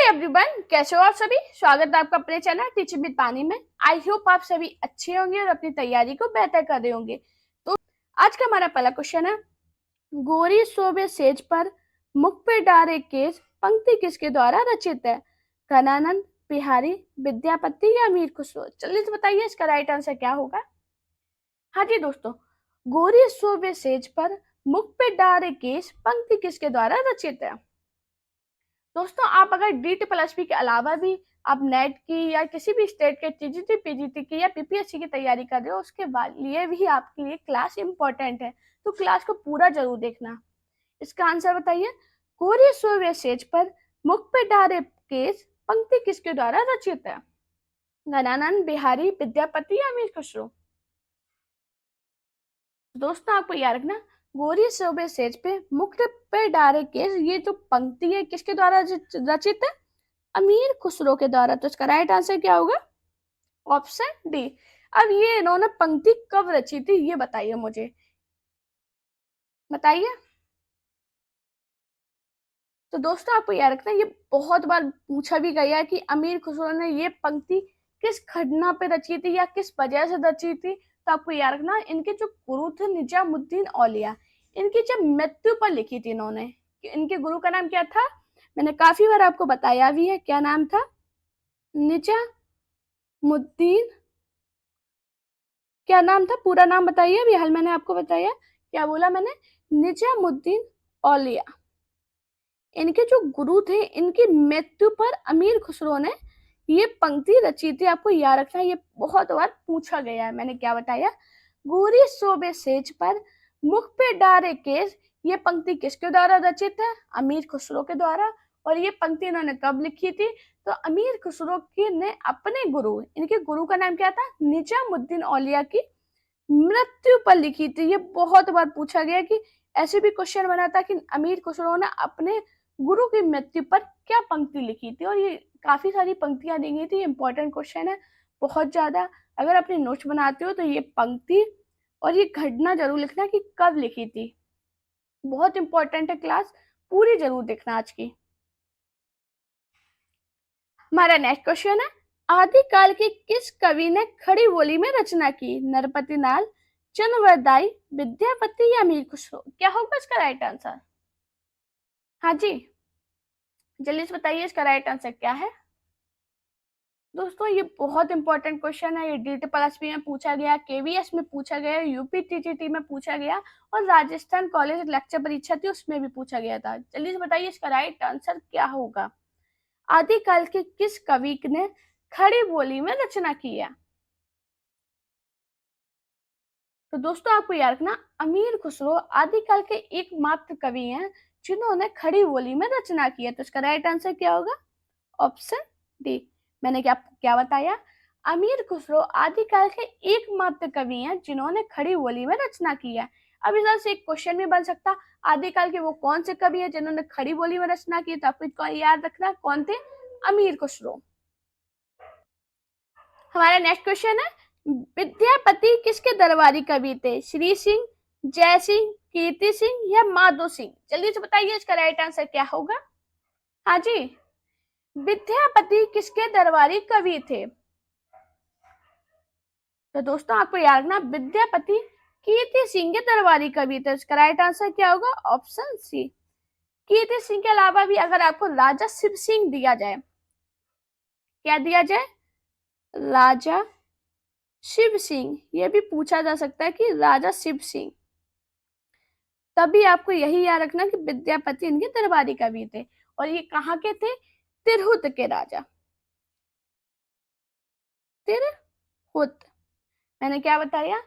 Everyone, कैसे हो आप सभी। स्वागत है आपका अपने चैनल टीचिंग विद पानी में। आई होप आप सभी अच्छे होंगे और अपनी तैयारी को बेहतर कर रहे होंगे। तो आज का हमारा पहला क्वेश्चन है, गोरी सोबे सेज पर मुख पे डारे केस पंक्ति किसके द्वारा रचित है? घनानंद, बिहारी, विद्यापति या अमीर खुसरो? जल्दी से बताइए इसका राइट आंसर क्या होगा। हाँ जी दोस्तों, गोरी सोबे सेज पर मुख पे डारे केस पंक्ति किसके द्वारा रचित है? दोस्तों, आप अगर डीटी प्लस बी के अलावा भी आप नेट की या किसी भी स्टेट के टीजीटी पीजीटी की या पीपीएससी की तैयारी कर रहे हो, उसके लिए भी आपके लिए क्लास इंपॉर्टेंट है, तो क्लास को पूरा जरूर देखना। इसका आंसर बताइए। कोरी सोवे सेज पर मुख पे डारे केस पंक्ति किसके द्वारा रचित है? गणानंद, बिहारी, विद्यापति या अमीर खुसरो? दोस्तों, आपको याद रखना, गोरी सोबे सेज पे मुख पे डारे केस, ये जो पंक्ति है किसके द्वारा रचित है? अमीर खुसरो के द्वारा। तो इसका राइट आंसर क्या होगा? Option D. अब ये इन्होंने पंक्ति कब रची थी ये बताइए मुझे, बताइए। तो दोस्तों, आपको याद रखना, ये बहुत बार पूछा भी गया है कि अमीर खुसरो ने ये पंक्ति किस घटना पे रची थी या किस वजह से रची थी। तो आपको याद रखना, इनके जो गुरु थे निजामुद्दीन औलिया, इनकी जब मृत्यु पर लिखी थी इन्होंने। इनके गुरु का नाम क्या था? मैंने काफी बार आपको बताया भी है, क्या नाम था? निजामुद्दीन। क्या नाम था? पूरा नाम बताइए। अभी हाल मैंने आपको बताया, क्या बोला मैंने? निजामुद्दीन औलिया। इनके जो गुरु थे, इनकी मृत्यु पर अमीर खुसरो ने ये पंक्ति रची थी। आपको याद रखना, ये बहुत बार पूछा गया है। मैंने क्या बताया? गोरी सोबे सेज पर मुख पे डारे केस, ये पंक्ति किसके द्वारा रचित है? अमीर खुसरो के द्वारा। और ये पंक्ति इन्होंने कब लिखी थी? तो अमीर खुसरो की ने अपने गुरु, इनके गुरु का नाम क्या था? निजामुद्दीन औलिया की मृत्यु पर लिखी थी। ये बहुत बार पूछा गया कि ऐसे भी क्वेश्चन बना था कि अमीर खुसरो ने अपने गुरु की मृत्यु पर क्या पंक्ति लिखी थी, और ये काफी सारी पंक्तियां दी गई थी। इंपॉर्टेंट क्वेश्चन है बहुत ज्यादा। अगर अपने नोट्स बनाते हो तो ये पंक्ति और ये घटना जरूर लिखना कि कब लिखी थी। बहुत इंपॉर्टेंट है, क्लास पूरी जरूर देखना आज की। हमारा नेक्स्ट क्वेश्चन है, आदिकाल के किस कवि ने खड़ी बोली में रचना की? नरपति नाल, चंद्रवरदाई, विद्यापति या अमीर खुसरो? क्या होगा इसका राइट आंसर? हाँ जी, जल्दी से बताइए इसका राइट आंसर क्या है। दोस्तों, ये बहुत इंपॉर्टेंट क्वेश्चन है। ये डीटी प्लस बी में पूछा गया, केवीएस में पूछा गया, यूपी टीटीटी में पूछा गया, और राजस्थान कॉलेज लेक्चर परीक्षा थी उसमें भी पूछा गया था। जल्दी से बताइए इसका राइट आंसर क्या होगा। आदिकाल के किस कवि ने खड़ी बोली में रचना की है? तो दोस्तों, आपको याद रखना, अमीर खुसरो आदिकाल के एकमात्र कवि हैं जिन्होंने खड़ी बोली में रचना की है। तो इसका राइट आंसर क्या होगा? Option D. मैंने क्या क्या बताया? अमीर खुसरो आदिकाल के एकमात्र कवि हैं जिन्होंने खड़ी बोली में रचना की है। अब इस से एक क्वेश्चन भी बन सकता, आदिकाल के वो कौन से कवि हैं जिन्होंने खड़ी बोली में रचना की? तो आपको याद रखना कौन थे? अमीर खुसरो। हमारा नेक्स्ट क्वेश्चन है, विद्यापति किसके दरबारी कवि थे? श्री सिंह, जय सिंह, कीर्ति सिंह या माधो सिंह? जल्दी से बताइए इसका राइट आंसर क्या होगा। हाँ जी, विद्यापति किसके दरबारी कवि थे? तो दोस्तों, आपको याद रखना, विद्यापति कीर्ति सिंह के दरबारी कवि थे। इसका राइट आंसर क्या होगा? ऑप्शन सी। कीर्ति सिंह के अलावा भी अगर आपको राजा शिव सिंह दिया जाए, क्या दिया जाए? राजा शिव सिंह, यह भी पूछा जा सकता है कि राजा शिव सिंह, तभी आपको यही याद रखना कि विद्यापति इनके दरबारी कवि थे। और ये कहाँ के थे? तिरहुत के राजा। तिरहुत। मैंने क्या बताया?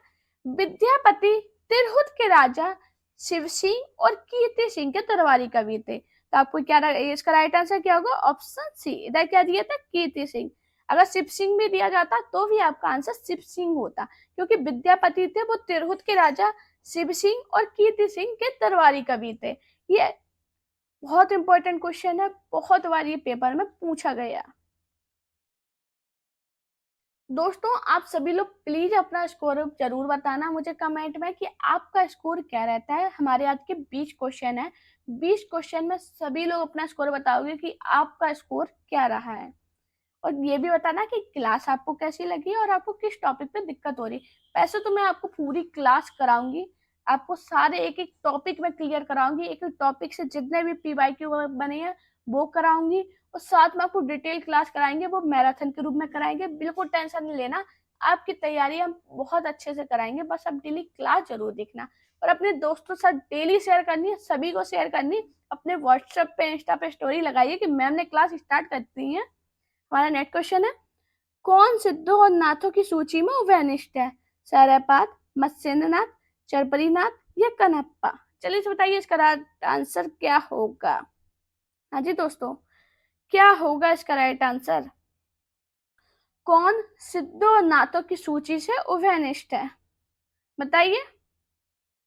विद्यापति तिरहुत के राजा शिव सिंह और कीर्ति सिंह के दरबारी कवि थे। तो आपको क्या, इसका राइट आंसर क्या होगा? Option C. इधर क्या दिया था? कीर्ति सिंह। अगर शिव सिंह भी दिया जाता तो भी आपका आंसर शिव सिंह होता, क्योंकि विद्यापति थे वो तिरहुत के राजा शिव सिंह और कीर्ति सिंह के दरबारी कवि थे। ये बहुत इंपॉर्टेंट क्वेश्चन है, बहुत बार ये पेपर में पूछा गया। दोस्तों आप सभी लोग प्लीज अपना स्कोर जरूर बताना मुझे कमेंट में कि आपका स्कोर क्या रहता है। हमारे आज के 20 क्वेश्चन है, 20 क्वेश्चन में सभी लोग अपना स्कोर बताओगे कि आपका स्कोर क्या रहा है। और ये भी बताना कि क्लास आपको कैसी लगी और आपको किस टॉपिक पे दिक्कत हो रही। वैसे तो मैं आपको पूरी क्लास कराऊंगी, आपको सारे एक एक टॉपिक में क्लियर कराऊंगी, एक एक टॉपिक से जितने भी पीवाईक्यू बने हैं वो कराऊंगी, और साथ में आपको डिटेल क्लास कराएंगे, वो मैराथन के रूप में कराएंगे। बिल्कुल टेंशन नहीं लेना, आपकी तैयारी हम बहुत अच्छे से कराएंगे, बस आप डेली क्लास जरूर देखना। और अपने दोस्तों के साथ डेली शेयर करनी है, सभी को शेयर करनी। अपने व्हाट्सएप पे इंस्टा पे स्टोरी लगाइए कि मैम ने क्लास स्टार्ट कर दी है। हमारा नेक्स्ट क्वेश्चन है, कौन सिद्धों और नाथों की सूची में उभयनिष्ठ है? सौर्यपाद, मत्स्येंद्रनाथ, चरपरीनाथ या कनप्पा? चलिए बताइए इसका आंसर क्या होगा। हाँ जी दोस्तों, क्या होगा इसका राइट आंसर? कौन सिद्धों और नाथों की सूची से उभयनिष्ठ है? बताइए।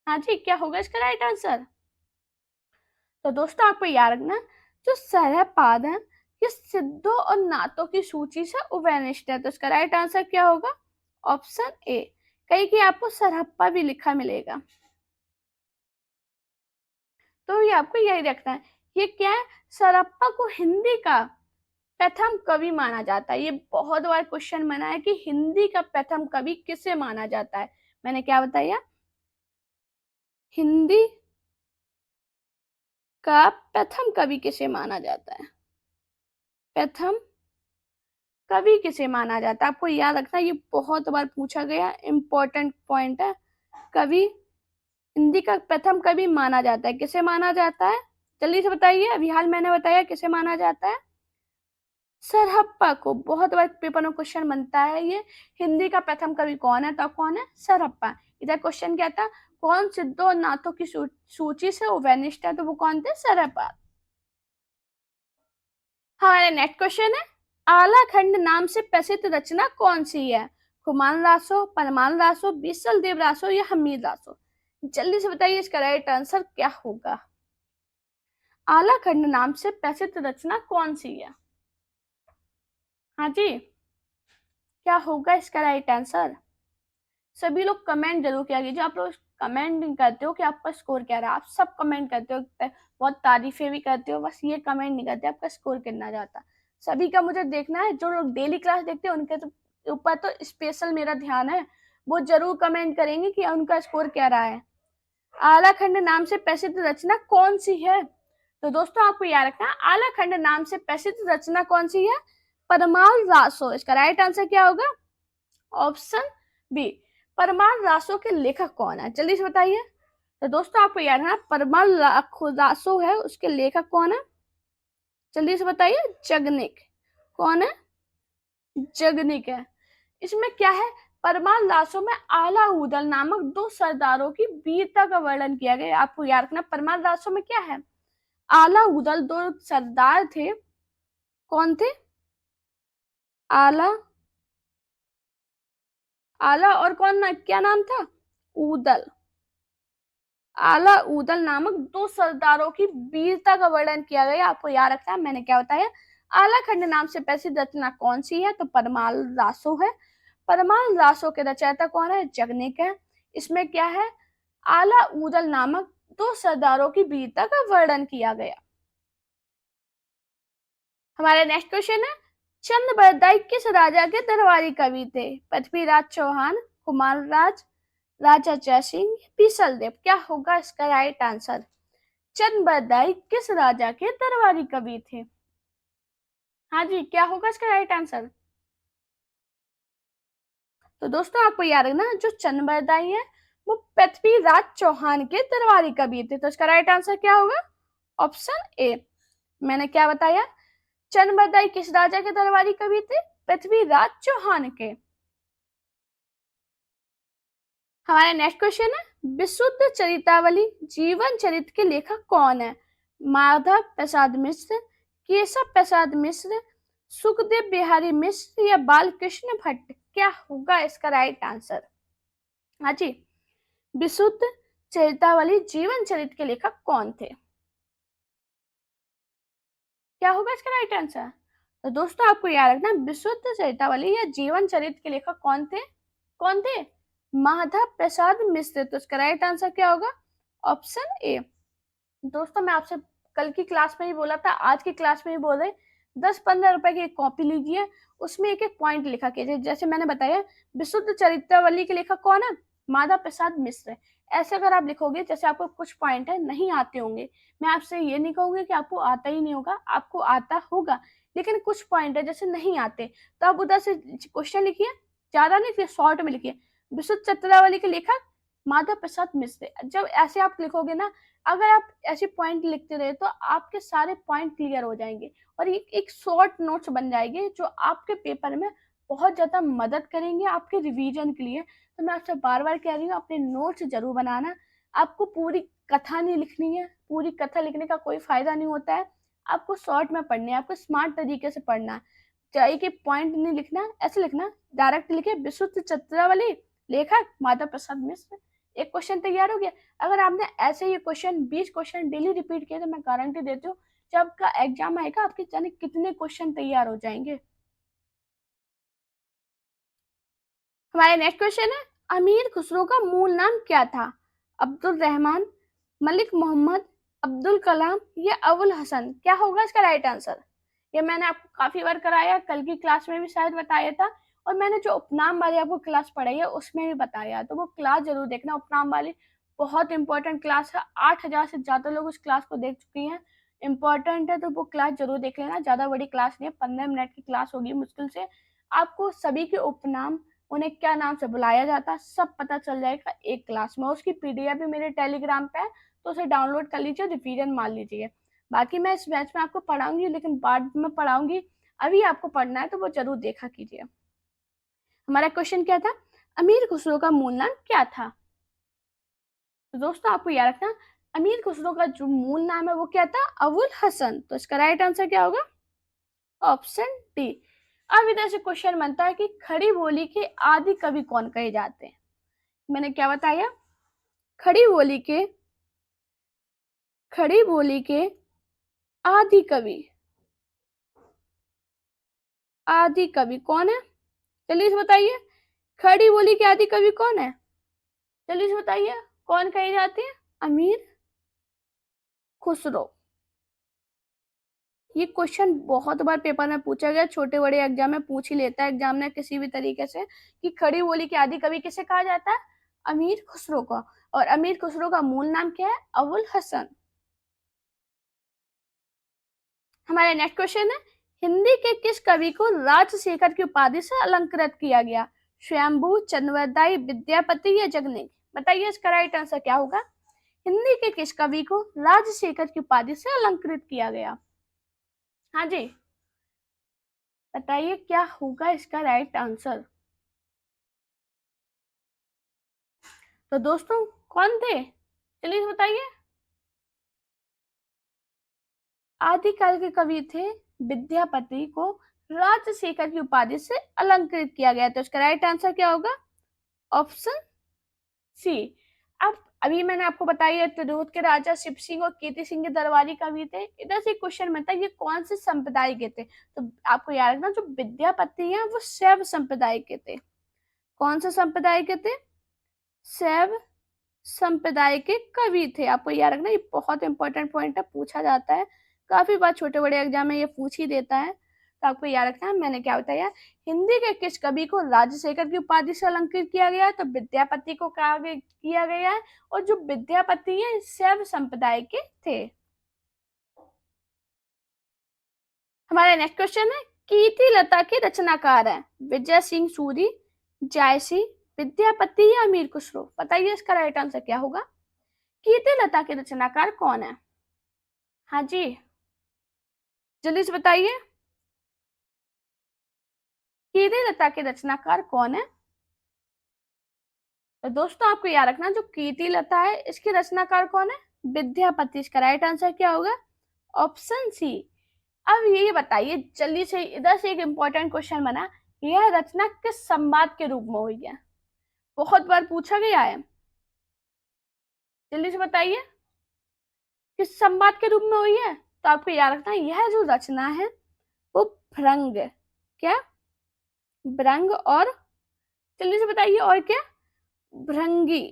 हाँ जी, क्या होगा इसका राइट आंसर? तो दोस्तों आपको याद रखना, जो सौर्यपाद है ये सिद्धों और नाथों की सूची से उभयनिष्ठ है। तो इसका राइट आंसर क्या होगा? Option A. कहीं कि आपको सरहप्पा भी लिखा मिलेगा, तो ये आपको यही रखना है। ये क्या है? सरहप्पा को हिंदी का प्रथम कवि माना जाता है। ये बहुत बार क्वेश्चन बना है कि हिंदी का प्रथम कवि किसे माना जाता है। मैंने क्या बताया? हिंदी का प्रथम कवि किसे माना जाता है? प्रथम कवि किसे माना जाता है? आपको याद रखना, ये बहुत बार पूछा गया इंपॉर्टेंट पॉइंट है। कवि, हिंदी का प्रथम कवि माना जाता है, किसे माना जाता है? जल्दी से बताइए। अभी हाल मैंने बताया किसे माना जाता है? सरहप्पा को। बहुत बार पेपर में क्वेश्चन बनता है ये, हिंदी का प्रथम कवि कौन है? तो कौन है? सरहप्पा। इधर क्वेश्चन क्या था? कौन सिद्धों और नाथों की सूची से उभयनिष्ठ है? तो वो कौन थे? सरहप्पा। हमारा नेक्स्ट क्वेश्चन है, आलाखंड नाम से प्रसिद्ध रचना कौन सी है? खुमान रासो, परमान रासो, बीसल देव रासो या हमीर रासो? जल्दी से बताइए इसका राइट आंसर क्या होगा। आलाखंड नाम से प्रसिद्ध रचना कौन सी है? हाँ जी, क्या होगा इसका राइट आंसर? सभी लोग कमेंट जरूर किया कीजिए। आप लोग कमेंट नहीं करते हो कि आपका स्कोर क्या रहा। आप सब कमेंट करते हो, बहुत तारीफें भी करते हो, बस ये कमेंट नहीं करते आपका स्कोर कितना जाता। सभी का मुझे देखना है। जो लोग डेली क्लास देखते हैं उनके तो ऊपर तो स्पेशल मेरा ध्यान है, वो जरूर कमेंट करेंगे कि उनका स्कोर क्या रहा है। आलाखंड नाम से प्रसिद्ध रचना कौन सी है? तो दोस्तों आपको याद रखना, आलाखंड नाम से प्रसिद्ध रचना कौन सी है? परमाल रासो। इसका राइट आंसर क्या होगा? Option B. परमाल रासो के लेखक कौन है? जल्दी से बताइए। तो दोस्तों आपको याद है, परमाल रासो है, उसके लेखक कौन है? जल्दी से बताइए। जगनिक। कौन है? जगनिक है। इसमें क्या है? परमाल रासो में आला उदल नामक दो सरदारों की वीरता का वर्णन किया गया। आपको याद रखना, परमाल रासो में क्या है? आला उदल दो सरदार थे। कौन थे? आला, आला और कौन ना, क्या नाम था? उदल। आला उदल नामक दो सरदारों की वीरता का वर्णन किया गया। आपको याद रखना है मैंने क्या बताया। आलाखंड नाम से प्रसिद्ध रचना कौन सी है? तो परमाल रासो है। परमाल रासो के रचयिता कौन है? जगनिक है। इसमें क्या है? आला उदल नामक दो सरदारों की वीरता का वर्णन किया गया। हमारा नेक्स्ट क्वेश्चन है, चंद बरदाई किस राजा के दरबारी कवि थे? पृथ्वीराज चौहान, कुमार राज, राजा जयसिंह, बीसल देव? क्या होगा इसका राइट आंसर? चंद बरदाई किस राजा के दरबारी कवि थे? हाँ जी, क्या होगा इसका राइट आंसर? तो दोस्तों आपको याद रखना, जो चंद बरदाई है वो पृथ्वीराज चौहान के दरबारी कवि थे। तो इसका राइट आंसर क्या होगा? Option A. मैंने क्या बताया? चंद बरदाई किस राजा के दरबारी कवि थे? पृथ्वीराज चौहान के। हमारा नेक्स्ट क्वेश्चन है, विशुद्ध चरितावली जीवन चरित्र के लेखक कौन है? माधव प्रसाद मिश्र, केशव प्रसाद मिश्र, सुखदेव बिहारी मिश्र या बालकृष्ण भट्ट? क्या होगा इसका राइट आंसर? हाँ जी, विशुद्ध चरितावली जीवन चरित्र के लेखक कौन थे? क्या होगा इसका राइट आंसर? तो दोस्तों आपको याद रखना, विशुद्ध चरित्रावली या जीवन चरित्र के लेखक कौन थे? कौन थे? माधव प्रसाद मिश्र। तो इसका राइट आंसर क्या होगा? Option A. दोस्तों मैं आपसे कल की क्लास में ही बोला था, आज की क्लास में ही बोल रहे, 10-15 रुपए की एक कॉपी लीजिए, उसमें एक एक पॉइंट लिखा कीजिए। जैसे मैंने बताया, विशुद्ध चरित्रावली के लेखक कौन है? माधव प्रसाद मिश्र। ऐसे अगर आप लिखोगे, जैसे आपको कुछ पॉइंट है नहीं आते होंगे, मैं आपसे ये नहीं कहूंगी कि आपको आता ही नहीं होगा, आपको आता होगा, लेकिन कुछ पॉइंट है जैसे नहीं आते, तो आप उधर से क्वेश्चन लिखिए, ज्यादा नहीं लिखिए, शॉर्ट में लिखिए, विशुद्ध चरित्रावली के लेखक माधव प्रसाद मिश्र। जब ऐसे आप लिखोगे ना, अगर आप ऐसे पॉइंट लिखते रहे तो आपके सारे पॉइंट क्लियर हो जाएंगे और एक शॉर्ट नोट्स बन जाएंगे जो आपके पेपर में बहुत ज्यादा मदद करेंगे आपके रिवीजन के लिए। तो मैं आपसे बार बार कह रही हूँ, अपने नोट्स जरूर बनाना। आपको पूरी कथा नहीं लिखनी है, पूरी कथा लिखने का कोई फायदा नहीं होता है, आपको शॉर्ट में पढ़ने है, आपको स्मार्ट तरीके से पढ़ना है। चाहिए कि पॉइंट नहीं लिखना, ऐसे लिखना, डायरेक्ट लिखे विशुद्ध चरित्रावली लेखक माधव प्रसाद मिश्र, एक क्वेश्चन तैयार हो गया। अगर आपने ऐसे ही क्वेश्चन 20 क्वेश्चन डेली रिपीट किए तो मैं गारंटी देती हूँ, जब आपका एग्जाम आएगा आपके जाने कितने क्वेश्चन तैयार हो जाएंगे। हमारे नेक्स्ट क्वेश्चन है, अमीर खुसरो का मूल नाम क्या था? अब्दुल रहमान, मलिक मोहम्मद, अब्दुल कलाम या अबुल हसन? क्या होगा इसका राइट आंसर? ये मैंने आपको काफी बार कराया, कल की क्लास में भी शायद बताया था, और मैंने जो उपनाम वाली आपको क्लास पढ़ाई है उसमें भी बताया, तो वो क्लास जरूर देखना। उपनाम वाली बहुत इंपॉर्टेंट क्लास है, 8,000 से ज्यादा लोग उस क्लास को देख चुकी हैं, इंपॉर्टेंट है, तो वो क्लास जरूर देख लेना। ज्यादा बड़ी क्लास नहीं है, 15 मिनट की क्लास होगी मुश्किल से, आपको सभी के उपनाम, उन्हें क्या नाम से बुलाया जाता है, सब पता चल जाएगा एक क्लास में। उसकी पीडीएफ भी मेरे टेलीग्राम पे है, तो उसे डाउनलोड कर लीजिए, रिवीजन मार लीजिए। बाकी मैं इस बैच में आपको पढ़ाऊंगी, लेकिन बाद में पढ़ाऊंगी, अभी आपको पढ़ना है तो वो जरूर देखा कीजिए। हमारा क्वेश्चन क्या था? अमीर खुसरो का मूल नाम क्या था? तो दोस्तों आपको याद रखना, अमीर खुसरो का जो मूल नाम है वो क्या था? अबुल हसन। तो इसका राइट आंसर क्या होगा? Option D. अब इधर से क्वेश्चन बनता है कि खड़ी बोली के आदि कवि कौन कहे जाते हैं? मैंने क्या बताया? खड़ी बोली के, खड़ी बोली के आदि कवि, आदि कवि कौन है? जल्दी से बताइए, खड़ी बोली के आदि कवि कौन है? जल्दी से बताइए, कौन कहे जाते हैं? अमीर खुसरो। ये क्वेश्चन बहुत बार पेपर में पूछा गया, छोटे बड़े एग्जाम में पूछ ही लेता है एग्जामिनर किसी भी तरीके से, कि खड़ी बोली के आदि कवि किसे कहा जाता है? अमीर खुसरो को। और अमीर खुसरो का मूल नाम क्या है? अबुल हसन। हमारा नेक्स्ट क्वेश्चन है, हिंदी के किस कवि को राजशेखर की उपाधि से अलंकृत किया गया? स्वयंभू, चंद्रवरदाई, विद्यापति या जगन्नाथ? बताइए इसका राइट आंसर क्या होगा? हिंदी के किस कवि को राजशेखर की उपाधि से अलंकृत किया गया? हाँ जी, बताइए क्या होगा इसका राइट आंसर? तो दोस्तों कौन थे? चलिए बताइए। आदिकाल के कवि थे विद्यापति, को राजशेखर की उपाधि से अलंकृत किया गया। तो इसका राइट आंसर क्या होगा? Option C. अब अभी मैंने आपको बताया तिरहुत के राजा शिव सिंह और कीर्ति सिंह के दरबारी कवि थे। इधर से क्वेश्चन बनता है ये कौन से संप्रदाय के थे? तो आपको याद रखना, जो विद्यापति हैं वो शैव संप्रदाय के थे। कौन से संप्रदाय के थे? शैव संप्रदाय के कवि थे। आपको याद रखना, ये बहुत इंपॉर्टेंट पॉइंट है, पूछा जाता है काफी बार, छोटे बड़े एग्जाम में ये पूछ ही देता है, तो आपको याद रखना है। मैंने क्या बताया, हिंदी के किस कवि को राजशेखर की उपाधि से अलंकृत किया गया है? तो विद्यापति को कहा किया गया है, और जो विद्यापति है शैव संप्रदाय के थे। हमारा नेक्स्ट क्वेश्चन है, कीर्ति लता के रचनाकार है विजय सिंह सूरी, जायसी, विद्यापति या अमीर खुसरो? बताइए इसका राइट आंसर क्या होगा? कीर्ति लता के रचनाकार कौन है? हाँ जी, जल्दी से बताइए, कीर्ति लता के रचनाकार कौन है? तो दोस्तों आपको याद रखना, जो कीर्ति लता है इसके रचनाकार कौन है? विद्यापति। इसका राइट आंसर क्या होगा? Option C. अब ये बताइए जल्दी से, इधर से एक इंपॉर्टेंट क्वेश्चन बना, यह रचना किस संवाद के रूप में हुई है? बहुत बार पूछा गया है, जल्दी से बताइए, किस संवाद के रूप में हुई है? तो आपको याद रखना, यह जो रचना है वो भृंग, क्या, भृंग और, जल्दी से बताइए, और क्या, भृंगी,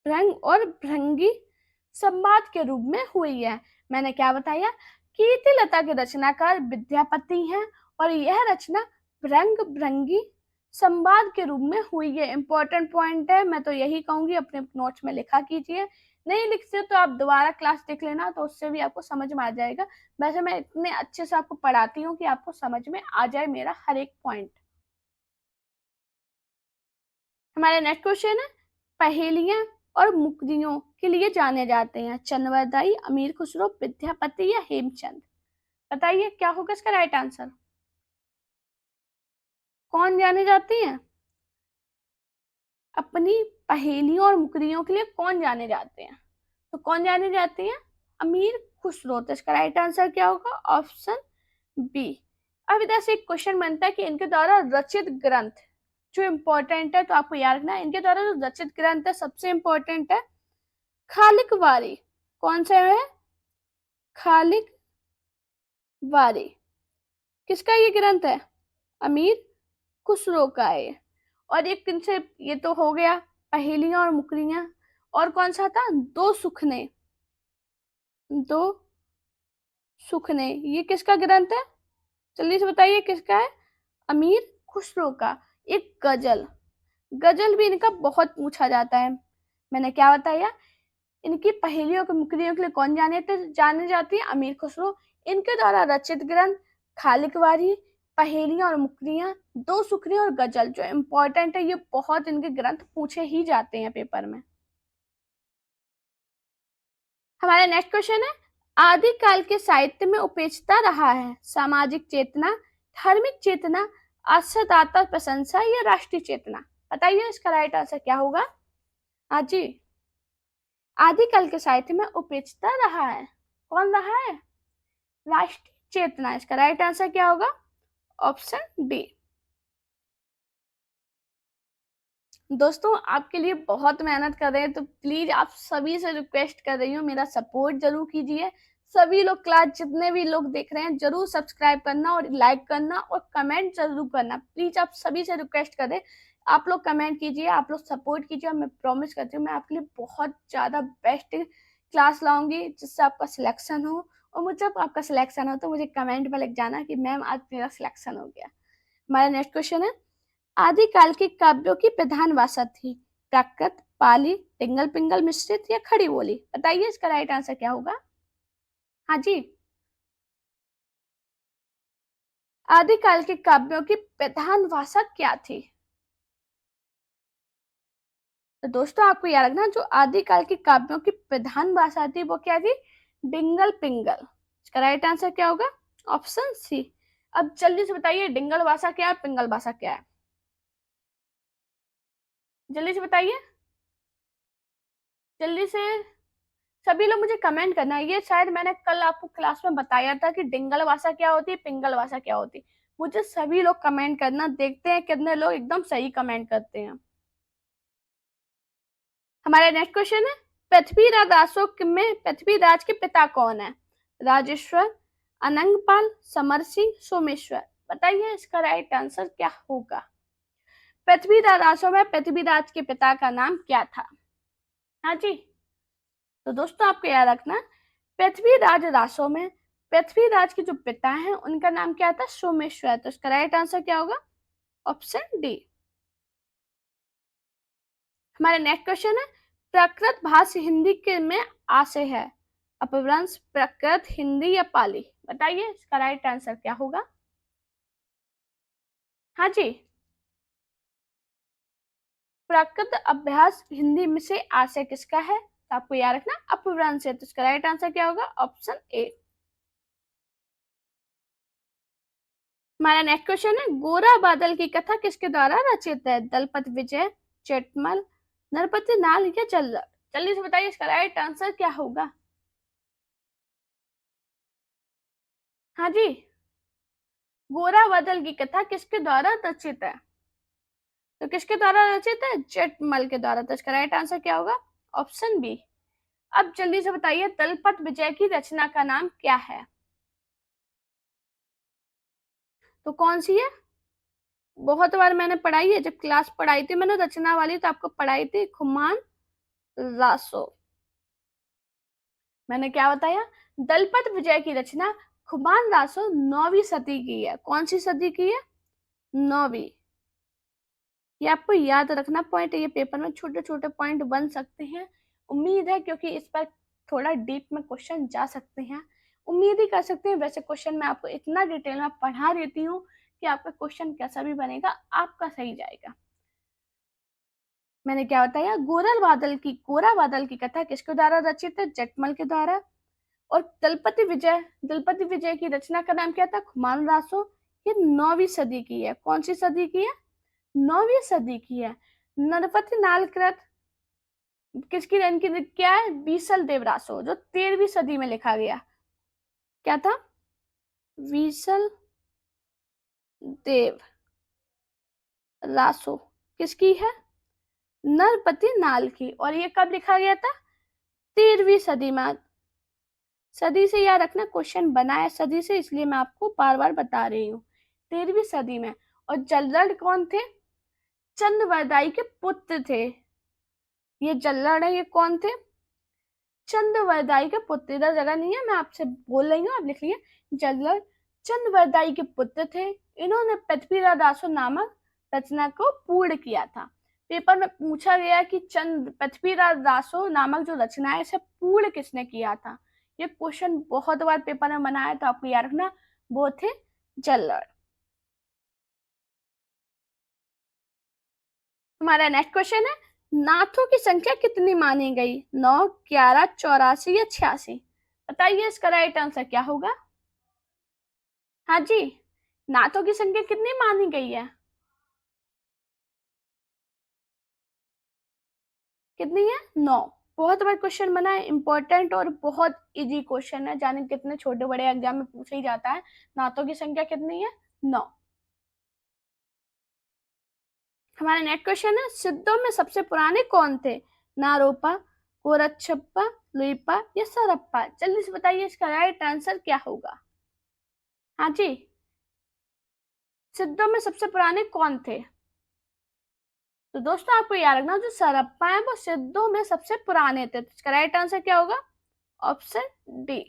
भृंग और भृंगी संवाद के रूप में हुई है। मैंने क्या बताया, कीर्तिलता के रचनाकार विद्यापति हैं और यह रचना भृंग भृंगी संवाद के रूप में हुई है। इंपॉर्टेंट पॉइंट है, मैं तो यही कहूंगी, अपने नोट्स में लिखा कीजिए, नहीं लिखते तो आप दोबारा क्लास देख लेना, तो उससे भी आपको समझ में आ जाएगा। वैसे मैं इतने अच्छे से आपको पढ़ाती हूँ कि आपको समझ में आ जाए मेरा हर एक पॉइंट। हमारा नेक्स्ट क्वेश्चन है, पहेलियां और मुक्तियों के लिए जाने जाते हैं चंद्रवरदाई, अमीर खुसरो, विद्यापति या हेमचंद। बताइए क्या होगा इसका राइट आंसर। कौन जाने जाते हैं अपनी पहेलियों और मुक्तियों के लिए, कौन जाने जाते हैं, तो कौन जाने जाते हैं, अमीर खुसरो। तो इसका राइट आंसर क्या होगा, ऑप्शन बी। अब इधर से एक क्वेश्चन बनता है कि इनके द्वारा रचित ग्रंथ जो इंपॉर्टेंट है, तो आपको याद रखना है, इनके द्वारा जो रचित ग्रंथ है सबसे इंपॉर्टेंट है खालिक वारी। कौन सा है, खालिक वारी, किसका ये ग्रंथ है, अमीर खुसरो का है। और एक किनसे, ये तो हो गया पहेलियां और मुकरियां, और कौन सा था, दो सुखने, दो सुखने, ये किसका ग्रंथ है, जल्दी से बताइए किसका है, अमीर खुसरो का। एक गजल, गजल भी इनका बहुत पूछा जाता है। मैंने क्या बताया, इनकी पहेलियों के मुकरियों के लिए कौन जाने जाती है, अमीर खुसरो। इनके द्वारा रचित ग्रंथ खालिक वारी, पहेलियां और मुकरियां, दो सुखने और गजल जो इम्पोर्टेंट है, ये बहुत इनके ग्रंथ पूछे ही जाते हैं पेपर में। हमारा नेक्स्ट क्वेश्चन है, आदिकाल के साहित्य में उपेक्षिता रहा है सामाजिक चेतना, धार्मिक चेतना, आस्वादाता प्रशंसा या राष्ट्रीय चेतना। बताइए इसका राइट आंसर क्या होगा। हाँ जी, आदिकाल के साहित्य में उपेक्षिता रहा है, कौन रहा है, राष्ट्रीय चेतना। इसका राइट आंसर क्या होगा, ऑप्शन डी। दोस्तों आपके लिए बहुत मेहनत कर रहे हैं, तो प्लीज आप सभी से रिक्वेस्ट कर रही हूँ, मेरा सपोर्ट जरूर कीजिए। सभी लोग, क्लास जितने भी लोग देख रहे हैं, जरूर सब्सक्राइब करना और लाइक करना और कमेंट जरूर करना। प्लीज आप सभी से रिक्वेस्ट करें, आप लोग कमेंट कीजिए, आप लोग सपोर्ट कीजिए, और मैं प्रॉमिस करती हूँ मैं आपके लिए बहुत ज्यादा बेस्ट क्लास लाऊंगी जिससे आपका सिलेक्शन हो। और मुझे जब आपका सिलेक्शन हो तो मुझे कमेंट में लिख जाना कि मैम आज मेरा सिलेक्शन हो गया। हमारा नेक्स्ट क्वेश्चन है, आदिकाल के काव्यों की प्रधान भाषा थी प्राकृत, पाली, पिंगल पिंगल मिश्रित या खड़ी बोली। बताइए इसका राइट आंसर क्या होगा। हाँ जी, आदिकाल के काव्यों की प्रधान भाषा क्या थी। तो दोस्तों आपको याद रखना, जो आदिकाल के काव्यों की प्रधान भाषा थी वो क्या थी, डिंगल पिंगल। इसका राइट आंसर क्या होगा, ऑप्शन सी। अब जल्दी से बताइए डिंगल भाषा क्या है, पिंगल भाषा क्या है, जल्दी से बताइए, जल्दी से सभी लोग मुझे कमेंट करना। ये शायद मैंने कल आपको क्लास में बताया था कि डिंगल भाषा क्या होती है, पिंगल भाषा क्या होती है। मुझे सभी लोग कमेंट करना, देखते हैं कितने लोग एकदम सही कमेंट करते हैं। हमारा नेक्स्ट क्वेश्चन है, पृथ्वीराज दासों में पृथ्वीराज के पिता कौन है, राजेश्वर, अनंगपाल, समर सिंह, सोमेश्वर। बताइए इसका राइट आंसर क्या होगा। पृथ्वीराज दासों में पृथ्वीराज के पिता का नाम क्या था। हाँ जी, तो दोस्तों आपको याद रखना, पृथ्वीराज दासों में पृथ्वीराज के जो पिता हैं उनका नाम क्या था, सोमेश्वर। तो इसका राइट आंसर क्या होगा, ऑप्शन डी। हमारा नेक्स्ट क्वेश्चन है, प्राकृत भाषा हिंदी के में आशय है अपभ्रंश, प्राकृत, हिंदी या पाली। बताइए इसका राइट आंसर क्या होगा। हाँ जी, प्राकृत अभ्यास हिंदी में से आशय किसका है, तो आपको याद रखना अपभ्रंश है। तो इसका राइट आंसर क्या होगा, ऑप्शन ए। हमारा नेक्स्ट क्वेश्चन है, गोरा बादल की कथा किसके द्वारा रचित है, दलपत विजय, चेटमल, नरपति नाल या जल्लर। जल्दी से बताइए इसका राइट आंसर क्या होगा। हाँ जी, गोरा बादल की कथा किसके द्वारा रचित है, तो किसके द्वारा रचित है, जेठमल के द्वारा। तो इसका राइट आंसर क्या होगा, ऑप्शन बी। अब जल्दी से बताइए दलपत विजय की रचना का नाम क्या है। तो कौन सी है? बहुत बार मैंने पढ़ाई है, जब क्लास पढ़ाई थी मैंने रचना वाली तो आपको पढ़ाई थी खुमान रासो। मैंने क्या बताया? दलपत विजय की रचना खुमान रासो 9वीं सदी की है। कौन सी सदी की है? 9वीं। ये आपको याद रखना पॉइंट, ये पेपर में छोटे छोटे पॉइंट बन सकते हैं। उम्मीद है क्योंकि इस पर थोड़ा डीप में क्वेश्चन जा सकते हैं, उम्मीद ही कर सकते हैं। वैसे क्वेश्चन मैं आपको इतना डिटेल में पढ़ा देती हूँ कि आपका क्वेश्चन कैसा भी बनेगा आपका सही जाएगा। मैंने क्या बताया? गोरा बादल की कथा किसके द्वारा रचित है? जटमल के द्वारा। और दलपति विजय की रचना का नाम क्या था? खुमान रासो। ये 9वीं सदी की है। कौन सी सदी की है? 9वीं सदी की है। नरपति नालकृत किसकी इनकी क्या है? बीसल देव रासो, जो 13वीं सदी में लिखा गया। क्या था? बीसल देव रासो किसकी है? नरपति नाल की। और ये कब लिखा गया था? 13वीं सदी में। सदी से याद रखना, क्वेश्चन बना है सदी से, इसलिए मैं आपको बार बार बता रही हूँ। 13वीं सदी में। और जल्लड़ कौन थे? चंद्रवरदाई के पुत्र थे। ये जल्लड़ है, ये कौन थे? चंद्रवरदाई के पुत्र। इधर जगह नहीं है, मैं आपसे बोल रही हूँ, आप लिख लिए। जल्लड़ चंद्रवरदाई के पुत्र थे। इन्होंने पृथ्वीराज रासो नामक रचना को पूर्ण किया था। पेपर में पूछा गया कि पृथ्वीराज रासो नामक जो रचना है इसे पूर्ण किसने किया था। ये क्वेश्चन बहुत बार पेपर में बना है, तो आपको याद रखना वो थे जल्लड़। हमारा नेक्स्ट क्वेश्चन है, नाथों की संख्या कितनी मानी गई? 9, 11, 84 या 86? बताइए इसका राइट आंसर क्या होगा? हाँ जी, नाथों की संख्या कितनी मानी गई है? कितनी है? 9। बहुत बार क्वेश्चन बना है, इंपॉर्टेंट और बहुत इजी क्वेश्चन है, जाने कितने छोटे बड़े एग्जाम में पूछा ही जाता है। नाथों की संख्या कितनी है? 9। हमारा नेक्स्ट क्वेश्चन है, सिद्धों में सबसे पुराने कौन थे? नारोपा, गोरक्षप्पा, लुइपा या सरप्पा? जल्दी से बताइए इसका राइट आंसर क्या होगा? हाँ जी, सिद्धों में सबसे पुराने कौन थे? तो दोस्तों आपको याद रखना, जो सरप्पा है वो सिद्धों में सबसे पुराने थे। तो इसका राइट आंसर क्या होगा? Option D.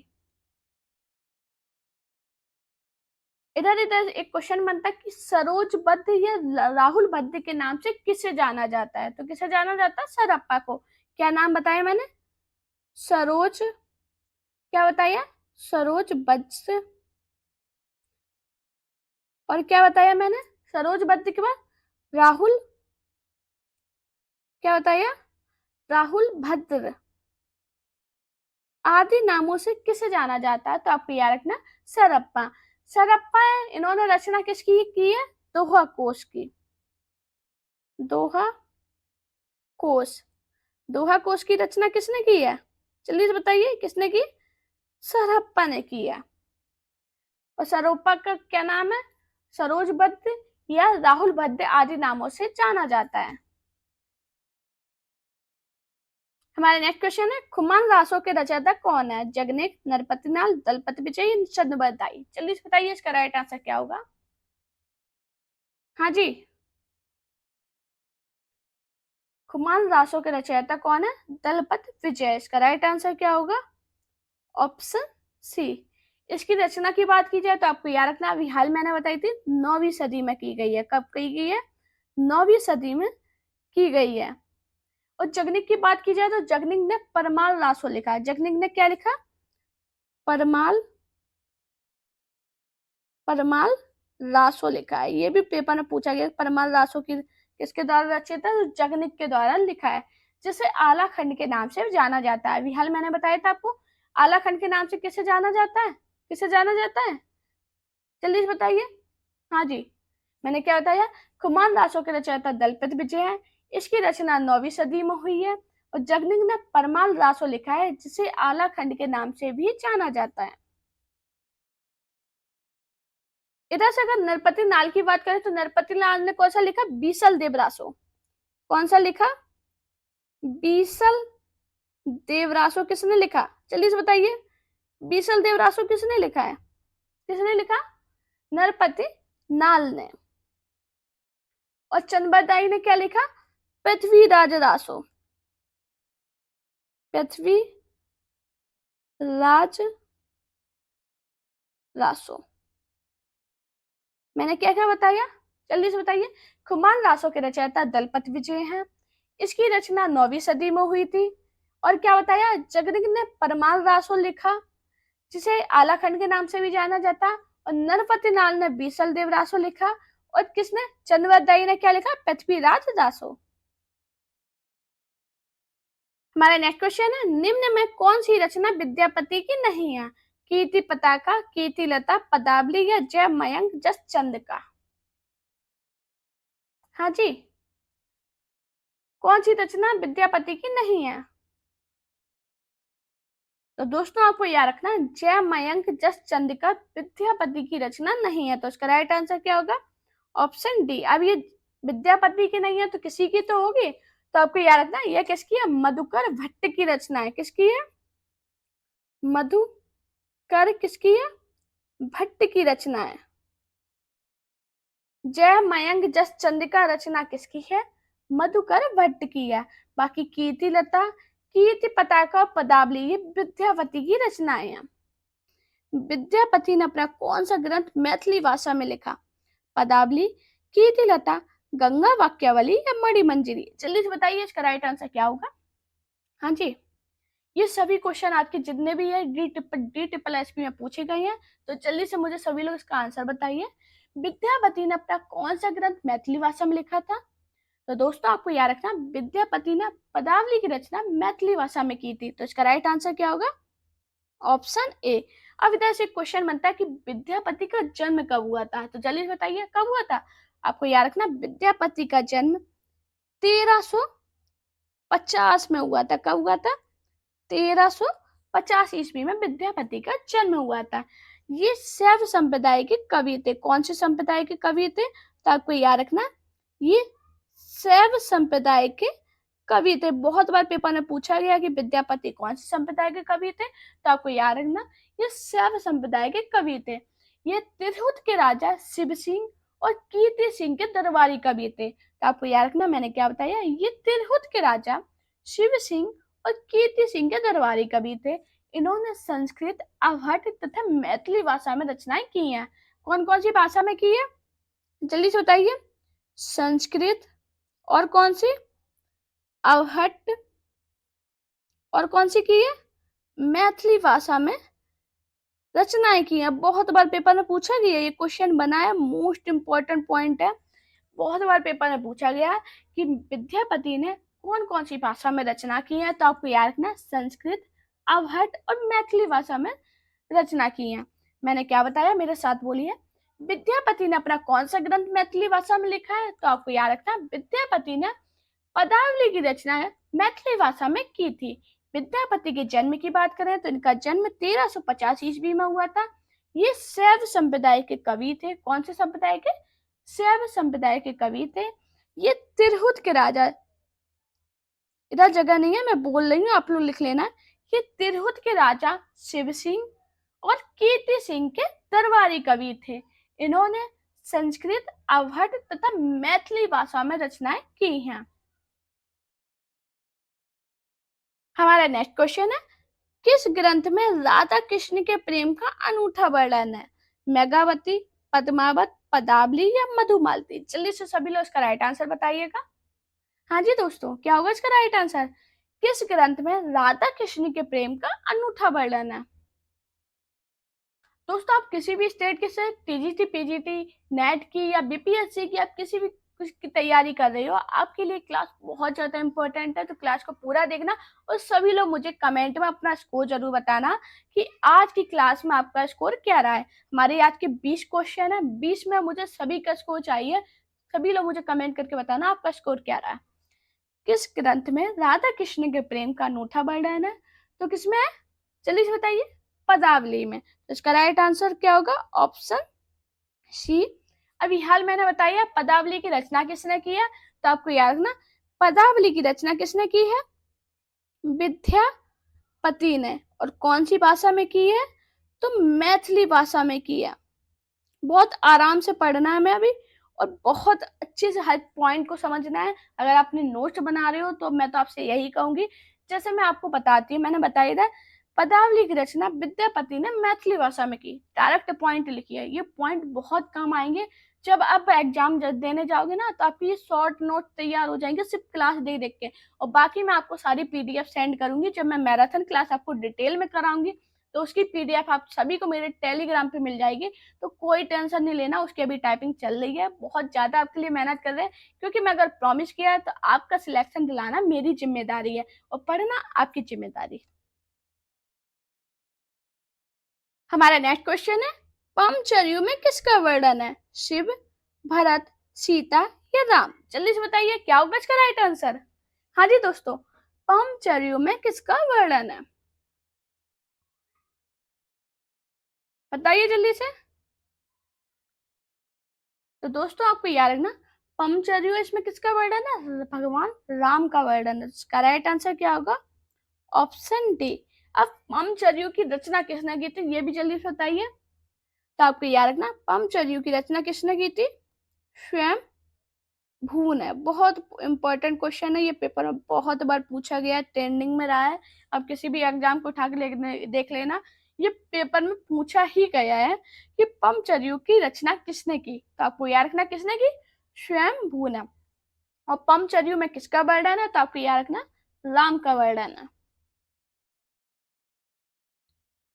इधर इधर एक क्वेश्चन बनता है कि सरोज बद्ध या राहुल बद्ध के नाम से किसे जाना जाता है? तो किसे जाना जाता है? सरप्पा को। क्या नाम बताया मैंने? सरोज, क्या बताया? सरोज बद्ध। और क्या बताया मैंने? सरोज बद्ध के बाद राहुल, क्या बताया? राहुल भद्र आदि नामों से किसे जाना जाता है? तो आपको याद रखना, सरप्पा। सरप्पा है, इन्होंने रचना किसकी की है? दोहा कोश की। दोहा कोश। दोहा कोश की रचना किसने की है? जल्दी से बताइए किसने की? सरप्पा ने की है। और सरप्पा का क्या नाम है? सरोज भद्द या राहुल भद्द आदि नामों से जाना जाता है। हमारे नेक्स्ट क्वेश्चन है, खुमान रासो के रचयिता कौन है? जगनिक, नरपतिनाल, दलपत विजय, चंद्रवरदाई? जल्दी से बताइए इसका राइट आंसर क्या होगा? हाँ जी, खुमान रासो के रचयिता कौन है? दलपत विजय। इसका राइट आंसर क्या होगा? Option C. इसकी रचना की बात की जाए तो आपको याद रखना, अभी हाल मैंने बताई थी 9वीं सदी में की गई है। कब की गई है? 9वीं सदी में की गई है। और जगनिक की बात की जाए तो जगनिक ने परमाल रासो लिखा है। जगनिक ने क्या लिखा? परमाल परमाल रासो लिखा है। ये भी पेपर में पूछा गया, परमाल रासो की किसके द्वारा रचित है? तो जगनिक के द्वारा लिखा है, जिसे आला खंड के नाम से जाना जाता है। अभी हाल मैंने बताया था आपको, आला खंड के नाम से किसे जाना जाता है? किसे जाना जाता है? जल्दी से बताइए। हाँ जी, मैंने क्या बताया? खुमान रासो के रचयिता दलपत विजय है। इसकी रचना 9वीं सदी में हुई है। और जगनिक ने परमाल रासो लिखा है, जिसे आला खंड के नाम से भी जाना जाता है। इधर से अगर नरपति नाल की बात करें तो नरपति नाल ने कौन सा लिखा? बीसल देवरासो। कौन सा लिखा? बीसल देवरासो किसने लिखा? जल्दी से बताइए, बीसल देवरासो किसने लिखा है? किसने लिखा? नरपति नाल ने। और चंद्रबरदाई ने क्या लिखा? पृथ्वीराज रासो। पृथ्वीराज रासो। मैंने क्या क्या बताया, जल्दी से बताइए। खुमान रासो के रचयिता दलपत विजय हैं। इसकी रचना 9वीं सदी में हुई थी। और क्या बताया, जगनिक ने परमार रासो लिखा, जिसे आलाखंड के नाम से भी जाना जाता। और नरपति नाल ने बीसल देव रासो लिखा। और किसने? चंद्रबरदाई ने क्या लिखा? पृथ्वीराज रासो। हमारा नेक्स्ट क्वेश्चन है, निम्न में कौन सी रचना विद्यापति की नहीं है? कीर्ति पताका, कीर्ति लता, पदावली या जय मयंक जस चंद का? हाँ जी, कौन सी रचना विद्यापति की नहीं है? तो दोस्तों आपको याद रखना, जय मयंक जस चंद का विद्यापति की रचना नहीं है। तो इसका राइट आंसर क्या होगा? Option D. अब ये विद्यापति की नहीं है तो किसी की तो होगी। तो आपको याद रखना, यह किसकी है? मधुकर भट्ट की रचना है। किसकी है? मधुकर किसकी है? भट्ट की रचना है। जय मयंक जस चंद्रिका रचना किसकी है? मधुकर भट्ट की है। बाकी कीर्ति लता, कीर्ति पताका और पदावली ये विद्यापति की रचनाएं हैं। विद्यापति ने अपना कौन सा ग्रंथ मैथिली भाषा में लिखा? पदावली, कीर्ति लता, गंगा वाक्यावली या मणिमंजरी? जल्दी से बताइए इसका राइट आंसर क्या होगा। हाँ जी, ये सभी क्वेश्चन आपके जितने भी है DSSP में पूछे गए हैं। तो जल्दी से मुझे सभी लोग इसका आंसर बताइए। विद्यापति ने अपना कौन सा ग्रंथ मैथिली भाषा में लिखा था? तो दोस्तों आपको याद रखना, विद्यापति ने पदावली की रचना मैथिली भाषा में की थी। तो इसका राइट आंसर क्या होगा? Option A. अब इधर से क्वेश्चन बनता है कि विद्यापति का जन्म कब हुआ था? तो जल्दी बताइए कब हुआ था। आपको याद रखना, विद्यापति का जन्म 1350 में हुआ था। कब हुआ था? 1350 ईस्वी में विद्यापति का जन्म हुआ था। ये शैव संप्रदाय के कवि थे। कौन से संप्रदाय के कवि थे? तो आपको याद रखना, ये शैव संप्रदाय के कवि थे। बहुत बार पेपर में पूछा गया कि विद्यापति कौन से संप्रदाय के कवि थे। तो आपको याद रखना, ये शैव संप्रदाय के कवि थे। ये तिरहुत के राजा शिव सिंह और कीर्ति सिंह के दरबारी कवि थे। तो आपको याद रखना, मैंने क्या बताया, ये तिरहुत के राजा शिव सिंह और कीर्ति सिंह के दरबारी कवि थे। इन्होंने संस्कृत, अवहट तथा मैथिली भाषा में रचनाएं की हैं। कौन कौन सी भाषा में की है? जल्दी से बताइए। संस्कृत, और कौन सी? अवहट, और कौन सी की है? मैथिली भाषा में रचनाएं की है। बहुत बार पेपर में पूछा गया, ये क्वेश्चन बना है, मोस्ट इंपॉर्टेंट पॉइंट है। बहुत बार पेपर में पूछा गया कि विद्यापति ने कौन कौन सी भाषा में रचना की है। तो आपको याद रखना, संस्कृत, अवहट और मैथिली भाषा में रचना की है। मैंने क्या बताया, मेरे साथ बोलिए। विद्यापति ने अपना कौन सा ग्रंथ मैथिली भाषा में लिखा है? तो आपको याद रखना, विद्यापति ने पदावली की रचना है मैथिली भाषा में की थी। विद्यापति के जन्म की बात करें तो इनका जन्म 1350 ईस्वी में हुआ था। ये शैव संप्रदाय के कवि थे। कौन से संप्रदाय के? शैव संप्रदाय के कवि थे। ये तिरहुत के राजा, इधर जगह नहीं है, मैं बोल रही हूँ, आप लोग लिख लेना। ये तिरहुत के राजा शिव सिंह और कीर्ति सिंह के दरबारी कवि थे। इन्होंने संस्कृत, अवहट तथा मैथिली भाषा में रचनाएं की हैं। हमारा नेक्स्ट क्वेश्चन है, किस ग्रंथ में राधा कृष्ण के प्रेम का अनूठा वर्णन है? मेघावती, पद्मावत, पदावली या मधुमालती? जल्दी से सभी लोग इसका राइट आंसर बताइएगा। हाँ जी दोस्तों, क्या होगा इसका राइट आंसर? किस ग्रंथ में राधा कृष्ण के प्रेम का अनूठा वर्णन है? दोस्तों आप किसी भी स्टेट के से टीजीटी, पीजीटी, नेट की या बीपीएससी की, आप किसी भी कुछ की तैयारी कर रहे हो, आपके लिए क्लास बहुत ज्यादा इंपॉर्टेंट है। तो क्लास को पूरा देखना और सभी लोग मुझे कमेंट में अपना स्कोर जरूर बताना कि आज की क्लास में आपका स्कोर क्या रहा है। हमारे आज के 20 क्वेश्चन है, 20 में मुझे सभी का स्कोर चाहिए। सभी लोग मुझे कमेंट करके बताना आपका स्कोर क्या रहा है। किस ग्रंथ में राधा कृष्ण के प्रेम का अनूठा वर्णन है? तो किसमें है? जल्दी से बताइए। पदावली में। तो इसका राइट आंसर क्या होगा? Option C. अभी हाल मैंने बताया पदावली की रचना किसने की है। तो आपको याद रखना, पदावली की रचना किसने की है? विद्यापति ने। और कौन सी भाषा में की है? तो मैथिली भाषा में की है। बहुत आराम से पढ़ना है मैं अभी, और बहुत अच्छे से हर पॉइंट को समझना है। अगर आप अपने नोट्स बना रहे हो तो मैं तो आपसे यही कहूंगी, जैसे मैं आपको बताती हूँ, मैंने बताया था, पदावली की रचना विद्यापति ने मैथिली भाषा में की, डायरेक्ट पॉइंट लिखिए। ये पॉइंट बहुत काम आएंगे जब आप एग्जाम देने जाओगे ना, तो आपकी ये शॉर्ट नोट तैयार हो जाएंगे सिर्फ क्लास देख देख के। और बाकी मैं आपको सारी पीडीएफ सेंड करूंगी, जब मैं मैराथन क्लास आपको डिटेल में कराऊंगी तो उसकी पीडीएफ आप सभी को मेरे टेलीग्राम पे मिल जाएगी। तो कोई टेंशन नहीं लेना, उसकी अभी टाइपिंग चल रही है, बहुत ज्यादा आपके लिए मेहनत कर रहे हैं, क्योंकि मैं अगर प्रॉमिस किया है तो आपका सिलेक्शन दिलाना मेरी जिम्मेदारी है और पढ़ना आपकी जिम्मेदारी। हमारा नेक्स्ट क्वेश्चन है, पामचर्यू में किसका वर्णन है? शिव, भरत, सीता या राम? जल्दी से बताइए क्या होगा इसका राइट आंसर। हाँ जी दोस्तों, पामचर्यू में किसका वर्णन है? बताइए जल्दी से। तो दोस्तों आपको याद रखना, पामचर्यू इसमें किसका वर्णन है? भगवान राम का वर्णन है। इसका राइट आंसर क्या होगा? Option D. अब पामचर्यू की रचना किसने की थी, ये भी जल्दी से बताइए। तो आपको याद रखना, पामचर्यू की रचना किसने की थी? स्वयं भून है। बहुत इंपॉर्टेंट क्वेश्चन है, ये पेपर में बहुत बार पूछा गया है, ट्रेंडिंग में रहा है। अब किसी भी एग्जाम को उठा के देख लेना, ये पेपर में पूछा ही गया है कि पामचर्यू की रचना किसने की। तो आपको याद रखना किसने की? स्वयं भून है। और पामचर्यू में किसका वर्णन है? तो आपको याद रखना राम का वर्णन है।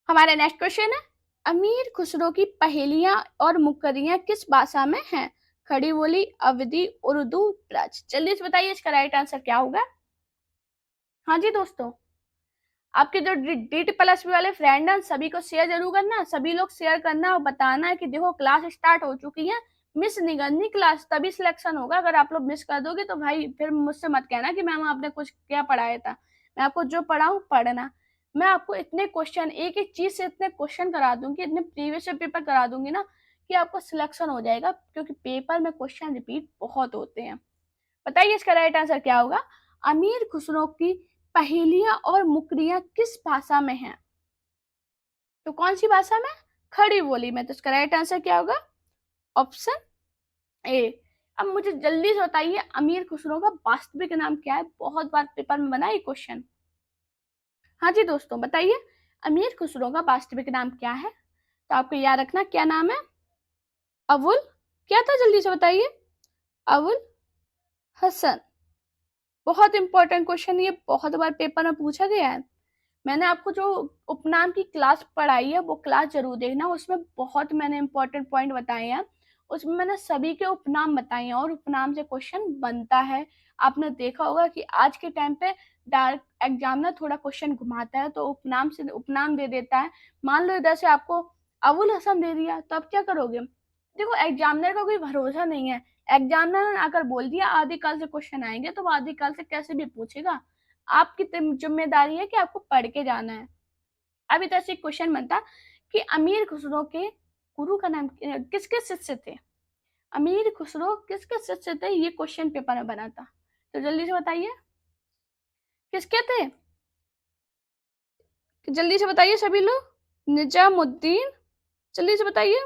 हमारा नेक्स्ट क्वेश्चन है, अमीर खुसरो की पहेलियां और मुक्करियां किस भाषा में हैं? खड़ी बोली, अवधी, उर्दू, ब्रज? जल्दी से बताइए इसका राइट आंसर क्या होगा। हाँ जी दोस्तों, आपके जो डीटी प्लस वाले फ्रेंड हैं सभी को शेयर जरूर करना, सभी लोग शेयर करना और बताना है कि देखो क्लास स्टार्ट हो चुकी है, मिस नहीं करनी क्लास, तभी सिलेक्शन होगा। अगर आप लोग मिस कर दोगे तो भाई फिर मुझसे मत कहना कि मैम आपने कुछ क्या पढ़ाया था। मैं आपको जो पढ़ाऊँ पढ़ना। मैं आपको इतने क्वेश्चन, एक एक चीज से इतने क्वेश्चन करा दूंगी, इतने प्रीवियस पेपर करा दूंगी ना कि आपको सिलेक्शन हो जाएगा, क्योंकि पेपर में क्वेश्चन रिपीट बहुत होते हैं। बताइए इसका राइट आंसर क्या होगा। अमीर खुसरो की पहेलियां और मुकरियां किस भाषा में हैं? तो कौन सी भाषा में? खड़ी बोली में। तो इसका राइट आंसर क्या होगा? Option A. अब मुझे जल्दी से बताइए, अमीर खुसरो का वास्तविक नाम क्या है? बहुत बार पेपर में बना ये क्वेश्चन। हाँ जी दोस्तों बताइए, अमीर खुसरो का वास्तविक नाम क्या है? तो आपको याद रखना क्या नाम है? अबुल, क्या था जल्दी से बताइए। अबुल हसन। बहुत इंपॉर्टेंट क्वेश्चन, ये बहुत बार पेपर में पूछा गया है। मैंने आपको जो उपनाम की क्लास पढ़ाई है वो क्लास जरूर देखना, उसमें बहुत मैंने इंपॉर्टेंट पॉइंट बताए हैं। उसमें मैंने सभी के उपनाम बताए हैं और उपनाम से क्वेश्चन बनता है। आपने देखा होगा कि आज के टाइम पे डायरेक्ट एग्जाम ना थोड़ा क्वेश्चन घुमाता है, तो उपनाम से उपनाम दे देता है। मान लो इधर से आपको अबुल हसन दे दिया, तो आप क्या करोगे? देखो एग्जामिनर का कोई भरोसा नहीं है। एग्जामिनर ने अगर बोल दिया आदिकाल से क्वेश्चन आएंगे तो वो आदिकाल से कैसे भी पूछेगा। आपकी जिम्मेदारी है कि आपको पढ़ के जाना है। अब इधर से क्वेश्चन बनता कि अमीर खुसरो के गुरु का नाम किसके शिष्य थे? अमीर खुसरो किसके शिष्य थे? ये क्वेश्चन पेपर में बना था, तो जल्दी से बताइए किसके थे? जल्दी से बताइए सभी लोग। निजामुद्दीन, जल्दी से बताइए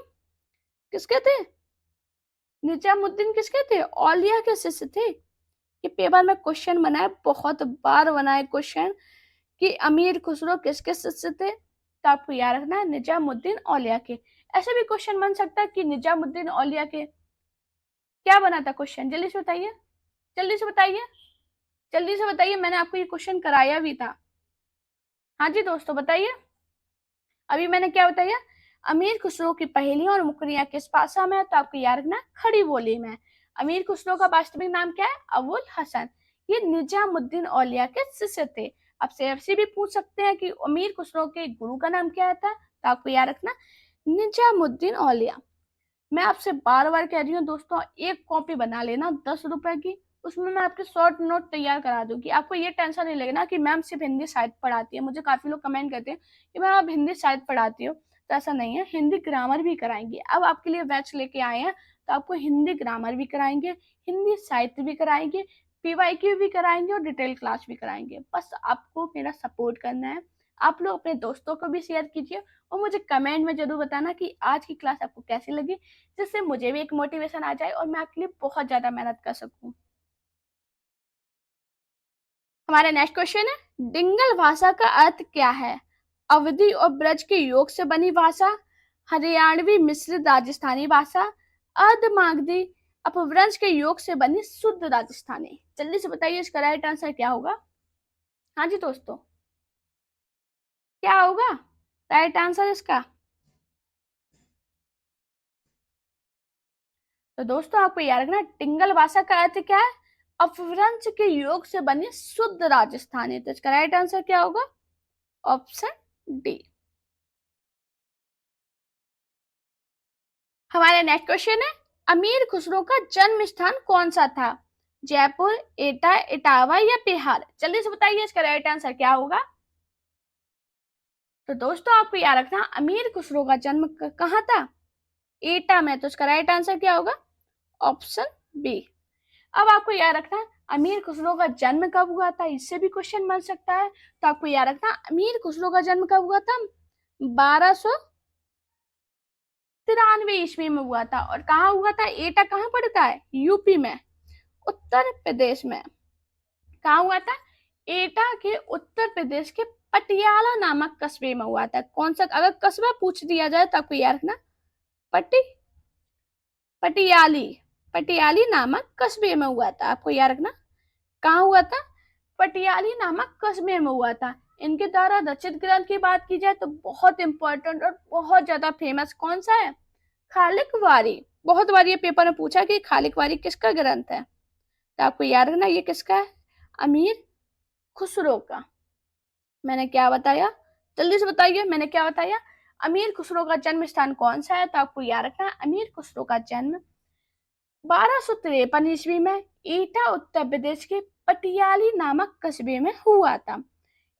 किसके थे? निजामुद्दीन किसके थे? औलिया के शिष्य थे। ये पेपर में क्वेश्चन बना है, बहुत बार बना है क्वेश्चन कि अमीर खुसरो किसके शिष्य थे। तो आपको याद रखना है निजामुद्दीन औलिया के। ऐसे भी क्वेश्चन बन सकता है कि निजामुद्दीन औलिया के क्या बना था क्वेश्चन, जल्दी से बताइए। जल्दी से बताइए, जल्दी से बताइए, मैंने आपको ये क्वेश्चन कराया भी था। हाँ जी दोस्तों बताइए। अभी मैंने क्या बताया? अमीर खुसरो की पहेलियां और मुकरियां किस भाषा में है? तो आपको याद रखना खड़ी बोली में। अमीर खुसरो का वास्तविक नाम क्या है? अबुल हसन। ये निजामुद्दीन औलिया के शिष्य थे। अब से ऐसे भी पूछ सकते हैं कि अमीर खुसरो के गुरु का नाम क्या था? तो आपको याद रखना निजामुद्दीन औलिया। मैं आपसे बार बार कह रही हूँ दोस्तों, एक कॉपी बना लेना 10 रुपए की, उसमें मैं आपके शॉर्ट नोट तैयार करा दूंगी। आपको ये टेंशन नहीं लगेगा कि मैम सिर्फ हिंदी साहित्य पढ़ाती है। मुझे काफी लोग कमेंट करते हैं कि मैम आप हिंदी साहित्य पढ़ाती हो, तो ऐसा नहीं है, हिंदी ग्रामर भी कराएंगे। अब आपके लिए बैच लेके आए हैं, तो आपको हिंदी ग्रामर भी कराएंगे, हिंदी साहित्य भी कराएंगे, पीवाईक्यू भी कराएंगे और डिटेल क्लास भी कराएंगे। बस आपको मेरा सपोर्ट करना है। आप लोग अपने दोस्तों को भी शेयर कीजिए और मुझे कमेंट में जरूर बताना कि आज की क्लास आपको कैसी लगी, जिससे मुझे भी एक मोटिवेशन आ जाए और मैं आपके लिए बहुत ज़्यादा मेहनत कर सकूं। हमारा नेक्स्ट क्वेश्चन है, डिंगल भाषा का अर्थ क्या है? अवधी और ब्रज के योग से बनी भाषा, हरियाणवी मिश्रित राजस्थानी भाषा, अर्धमागधी अपभ्रंश के योग से बनी शुद्ध राजस्थानी। जल्दी से बताइए इसका राइट आंसर क्या होगा। हाँ जी दोस्तों, क्या होगा राइट आंसर इसका? तो दोस्तों आपको याद रखना, डिंगल भाषा का अर्थ क्या है? अपभ्रंश के योग से बनी शुद्ध राजस्थानी। तो इसका राइट आंसर क्या होगा? Option D. हमारा नेक्स्ट क्वेश्चन है, अमीर खुसरो का जन्म स्थान कौन सा था? जयपुर, एटा, इटावा या बिहार? जल्दी से बताइए इसका राइट आंसर क्या होगा। तो दोस्तों आपको याद रखना, अमीर खुसरो का जन्म कहाँ था? एटा में। तो इसका राइट आंसर क्या होगा? Option B. अब आपको याद रखना, अमीर खुसरो का जन्म कब हुआ था, इससे भी क्वेश्चन बन सकता है। तो आपको याद रखना, अमीर खुसरो का जन्म कब हुआ था? 1293 ईस्वी में हुआ था। और कहाँ हुआ था? एटा कहाँ पड़ता है? यूपी में, उत्तर प्रदेश में। कहाँ हुआ था? एटा के उत्तर प्रदेश के पटियाला नामक कस्बे में हुआ था। कौन सा, अगर कस्बा पूछ दिया जाए तो आपको याद रखना, पटियाली, पटियाली नामक कस्बे में हुआ था। आपको याद रखना कहाँ हुआ था? पटियाली नामक कस्बे में हुआ था। इनके द्वारा रचित ग्रंथ की बात की जाए तो बहुत इंपॉर्टेंट और बहुत ज्यादा फेमस कौन सा है? खालिक वारी। बहुत बार ये पेपर में पूछा कि खालिक वारी किसका ग्रंथ है। तो आपको याद रखना ये किसका है? अमीर खुसरो का। मैंने क्या बताया? जल्दी से बताइए, मैंने क्या बताया? अमीर खुसरो का जन्म स्थान कौन सा है? तो आपको याद रखना, अमीर खुसरो का जन्म 1253 ईस्वी में एटा उत्तर प्रदेश के पटियाली नामक कस्बे में हुआ था।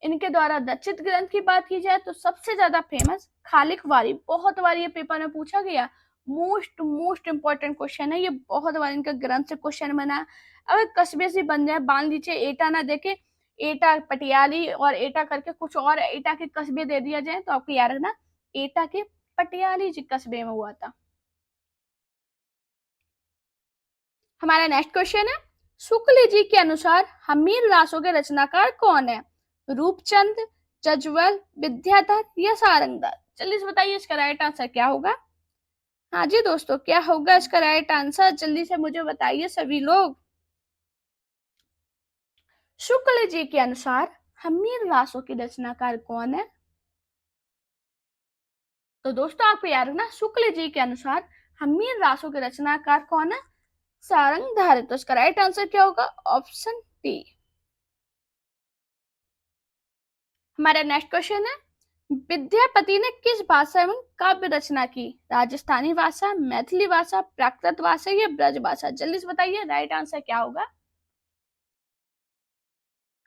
इनके द्वारा रचित ग्रंथ की बात की जाए तो सबसे ज्यादा फेमस खालिक वारी। बहुत बार ये पेपर में पूछा गया, मोस्ट मोस्ट इंपॉर्टेंट क्वेश्चन है ये। बहुत बार इनका ग्रंथ से क्वेश्चन बना। अगर कस्बे से बन जाए, मान लीजिए एटा ना देके एटा पटियाली और एटा करके कुछ और एटा के कस्बे दे दिया जाए, तो आपको याद रखना एटा के पटियाली कस्बे में हुआ था। हमारा नेक्स्ट क्वेश्चन है, शुक्ल जी के अनुसार हमीर रासों के रचनाकार कौन है? रूपचंद, जज्वल, विद्याधर या सारंगधर? जल्दी से बताइए इसका राइट आंसर क्या होगा। हाँ जी दोस्तों, क्या होगा इसका राइट आंसर? जल्दी से मुझे बताइए सभी लोग। शुक्ल जी के अनुसार हमीर रासों के रचनाकार कौन है? तो दोस्तों आपको याद रखना, शुक्ल जी के अनुसार हमीर रासों के रचनाकार कौन है? सारंगधर। तो इसका राइट आंसर क्या होगा? Option D. हमारा नेक्स्ट क्वेश्चन है, विद्यापति ने किस भाषा में काव्य रचना की? राजस्थानी भाषा, मैथिली भाषा, प्राकृत भाषा या ब्रज भाषा? जल्दी से बताइए राइट आंसर क्या होगा।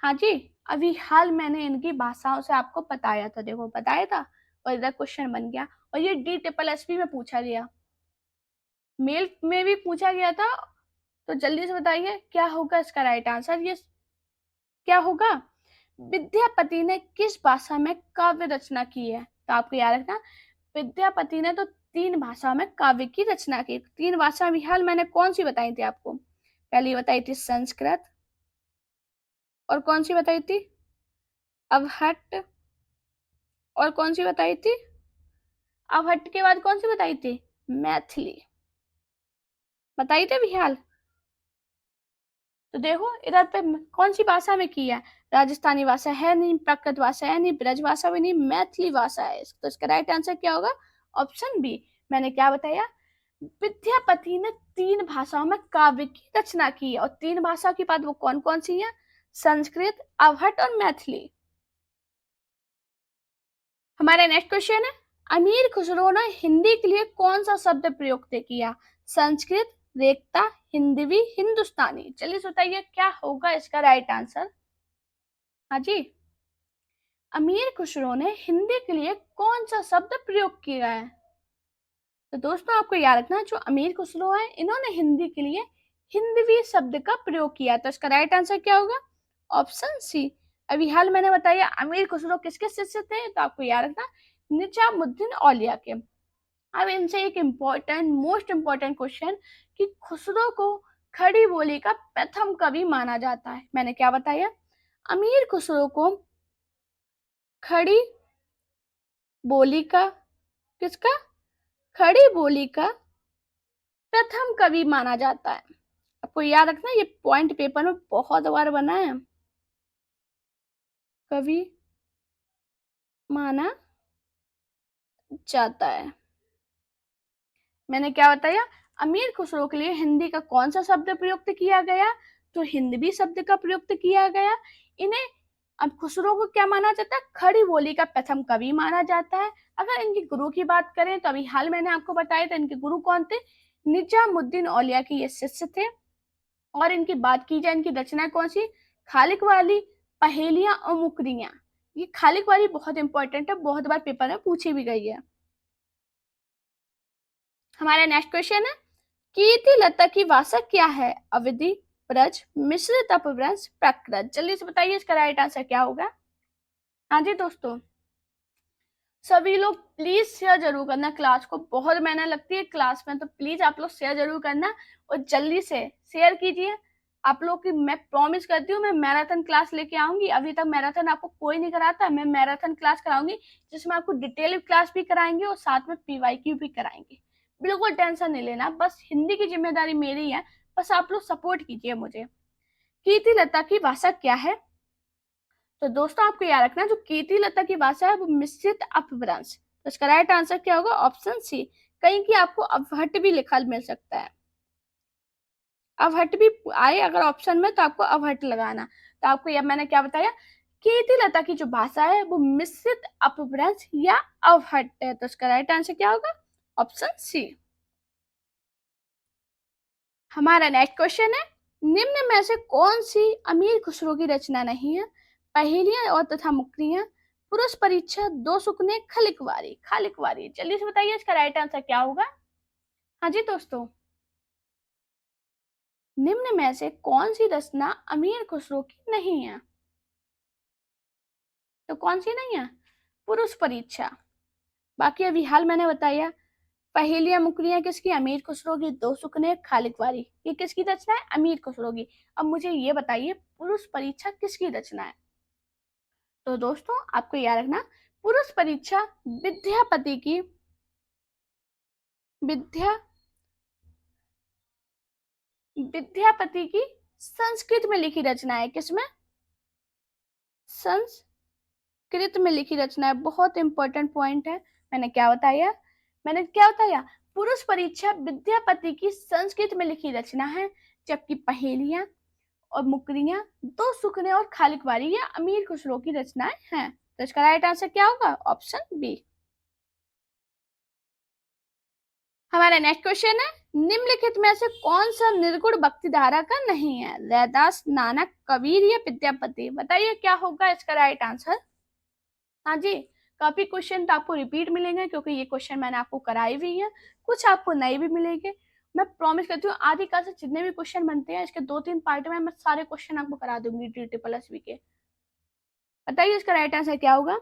हाँ जी, अभी हाल मैंने इनकी भाषाओं से आपको बताया था, देखो बताया था और इधर क्वेश्चन बन गया। और ये DSSB में पूछा गया, मेल में भी पूछा गया था। तो जल्दी से बताइए क्या होगा इसका राइट आंसर। ये क्या होगा? विद्यापति ने किस भाषा में काव्य रचना की है? तो आपको याद रखना, विद्यापति ने तो 3 भाषाओं में काव्य की रचना की। 3 भाषा विहाल मैंने कौन सी बताई थी आपको? पहली बताई थी संस्कृत, और कौन सी बताई थी? अवहट्ट, और कौन सी बताई थी? अवहट्ट के बाद कौन सी बताई थी? मैथिली बताई थी विहाल। तो देखो इधर पे कौन सी भाषा में की है? राजस्थानी भाषा है नहीं, प्राकृत भाषा है नहीं, ब्रज भाषा भी नहीं, मैथिली भाषा है। तो इसका राइट आंसर क्या होगा? Option B. मैंने क्या बताया? विद्यापति ने 3 भाषाओं में काव्य की रचना की है। और 3 भाषाओं की बात वो कौन कौन सी है? संस्कृत, अवहट्ट और मैथिली। हमारा नेक्स्ट क्वेश्चन है, अमीर खुसरो ने हिंदी के लिए कौन सा शब्द प्रयुक्त किया? संस्कृत, रेखता, हिंदवी, हिंदुस्तानी? चलिए बताइए क्या होगा इसका राइट आंसर। हाँ जी, अमीर खुसरो ने हिंदी के लिए कौन सा शब्द प्रयोग किया है? तो दोस्तों आपको याद रखना, जो अमीर खुसरो है इन्होंने हिंदी के लिए हिंदवी शब्द का प्रयोग किया। तो इसका राइट आंसर क्या होगा? ऑप्शन सी, अभी हाल मैंने बताया अमीर खुसरो किसके शिष्य थे, तो आपको याद रखना निजामुद्दीन औलिया के। अब इनसे एक इम्पोर्टेंट मोस्ट इम्पोर्टेंट क्वेश्चन कि खुसरो को खड़ी बोली का प्रथम कवि माना जाता है। मैंने क्या बताया, अमीर खुसरो को खड़ी बोली का, किसका, खड़ी बोली का प्रथम कवि माना जाता है। आपको याद रखना ये पॉइंट पेपर में बहुत बार बना है, कवि माना जाता है। मैंने क्या बताया, अमीर खुसरो के लिए हिंदी का कौन सा शब्द प्रयुक्त किया गया, तो हिंदवी शब्द का प्रयुक्त किया गया। इन्हें अब खुसरो को क्या माना जाता है, खड़ी बोली का प्रथम कवि माना जाता है। अगर इनके गुरु की बात करें तो अभी हाल मैंने आपको बताया था इनके गुरु कौन थे, निजामुद्दीन औलिया के ये शिष्य थे। और इनकी बात की जाए, इनकी रचनाएं कौन सी, खालिक वाली, पहेलियां और मुकरियां। ये खालिक वाली बहुत इंपॉर्टेंट है, बहुत बार पेपर में पूछी भी गई है। हमारा नेक्स्ट क्वेश्चन है, कीर्ति लता की भाषा क्या है, अवधि, ब्रज, मिश्रित अपभ्रंश, प्राकृत। जल्दी से बताइए इसका राइट आंसर क्या होगा। हाँ जी दोस्तों, सभी लोग प्लीज शेयर जरूर करना क्लास को, बहुत मेहनत लगती है क्लास में, तो प्लीज आप लोग शेयर जरूर करना और जल्दी से शेयर कीजिए। आप लोग की मैं प्रॉमिस करती हूँ मैं मैराथन क्लास लेके आऊंगी। अभी तक मैराथन आपको कोई नहीं कराता, मैं मैराथन क्लास कराऊंगी जिसमें आपको डिटेल क्लास भी कराएंगे और साथ में पीवाईक्यू भी कराएंगे। बिल्कुल टेंशन नहीं लेना, बस हिंदी की जिम्मेदारी मेरी है, बस आप लोग सपोर्ट कीजिए मुझे। कीर्ति लता की भाषा क्या है, तो दोस्तों आपको याद रखना जो कीर्ति लता की भाषा है वो मिश्रित अपभ्रंश। तो इसका राइट आंसर क्या होगा, ऑप्शन सी। कहीं की आपको अवहट भी लिखा मिल सकता है, अवहट भी आए अगर ऑप्शन में तो आपको अवहट लगाना। तो आपको यह मैंने क्या बताया, कीर्ति लता की जो भाषा है वो मिश्रित अपभ्रंश या अवहट है। तो इसका राइट आंसर क्या होगा, ऑप्शन सी। हमारा नेक्स्ट क्वेश्चन है, निम्न में से कौन सी अमीर खुसरो की रचना नहीं है, पहेलियां और तथा मुक्तियां, पुरुष परीक्षा, दो सुकने, खलिकवारी। खालिकवारी, जल्दी से बताइए इसका राइट आंसर क्या होगा। हाँ जी दोस्तों, निम्न में से कौन सी रचना अमीर खुसरो की नहीं है, तो कौन सी नहीं है, पुरुष परीक्षा। बाकी अभी हाल मैंने बताया पहेलियां मुकरियां किसकी, अमीर खुसरो की, दो सुकने, खालिकवारी ये किसकी रचना है, अमीर खुसरो की। अब मुझे ये बताइए पुरुष परीक्षा किसकी रचना है, तो दोस्तों आपको याद रखना पुरुष परीक्षा विद्यापति की, विद्या विद्यापति की संस्कृत में लिखी रचना है। किसमें, संस्कृत में लिखी रचना है। बहुत इंपॉर्टेंट पॉइंट है। मैंने क्या बताया पुरुष परीक्षा विद्यापति की संस्कृत में लिखी रचना है, जबकि पहेलियां और मुकरियां, दो सुकने और खालिकवारी ये अमीर खुसरो की रचनाएं हैं। तो इसका राइट आंसर क्या होगा, ऑप्शन बी। हमारा नेक्स्ट क्वेश्चन है, निम्नलिखित में से कौन सा निर्गुण भक्ति धारा का नहीं है, रैदास, नानक, कबीर या विद्यापति। बताइए क्या होगा इसका राइट आंसर। हाँ जी, काफी क्वेश्चन तो आपको रिपीट मिलेंगे क्योंकि ये क्वेश्चन मैंने आपको कराई हुई है, कुछ आपको नए भी मिलेंगे। मैं प्रॉमिस करती हूँ आधी क्लास से जितने भी क्वेश्चन बनते हैं इसके 2-3 पार्ट में मैं सारे क्वेश्चन आपको करा दूंगी TTSSB के। बताइए इसका राइट आंसर क्या होगा,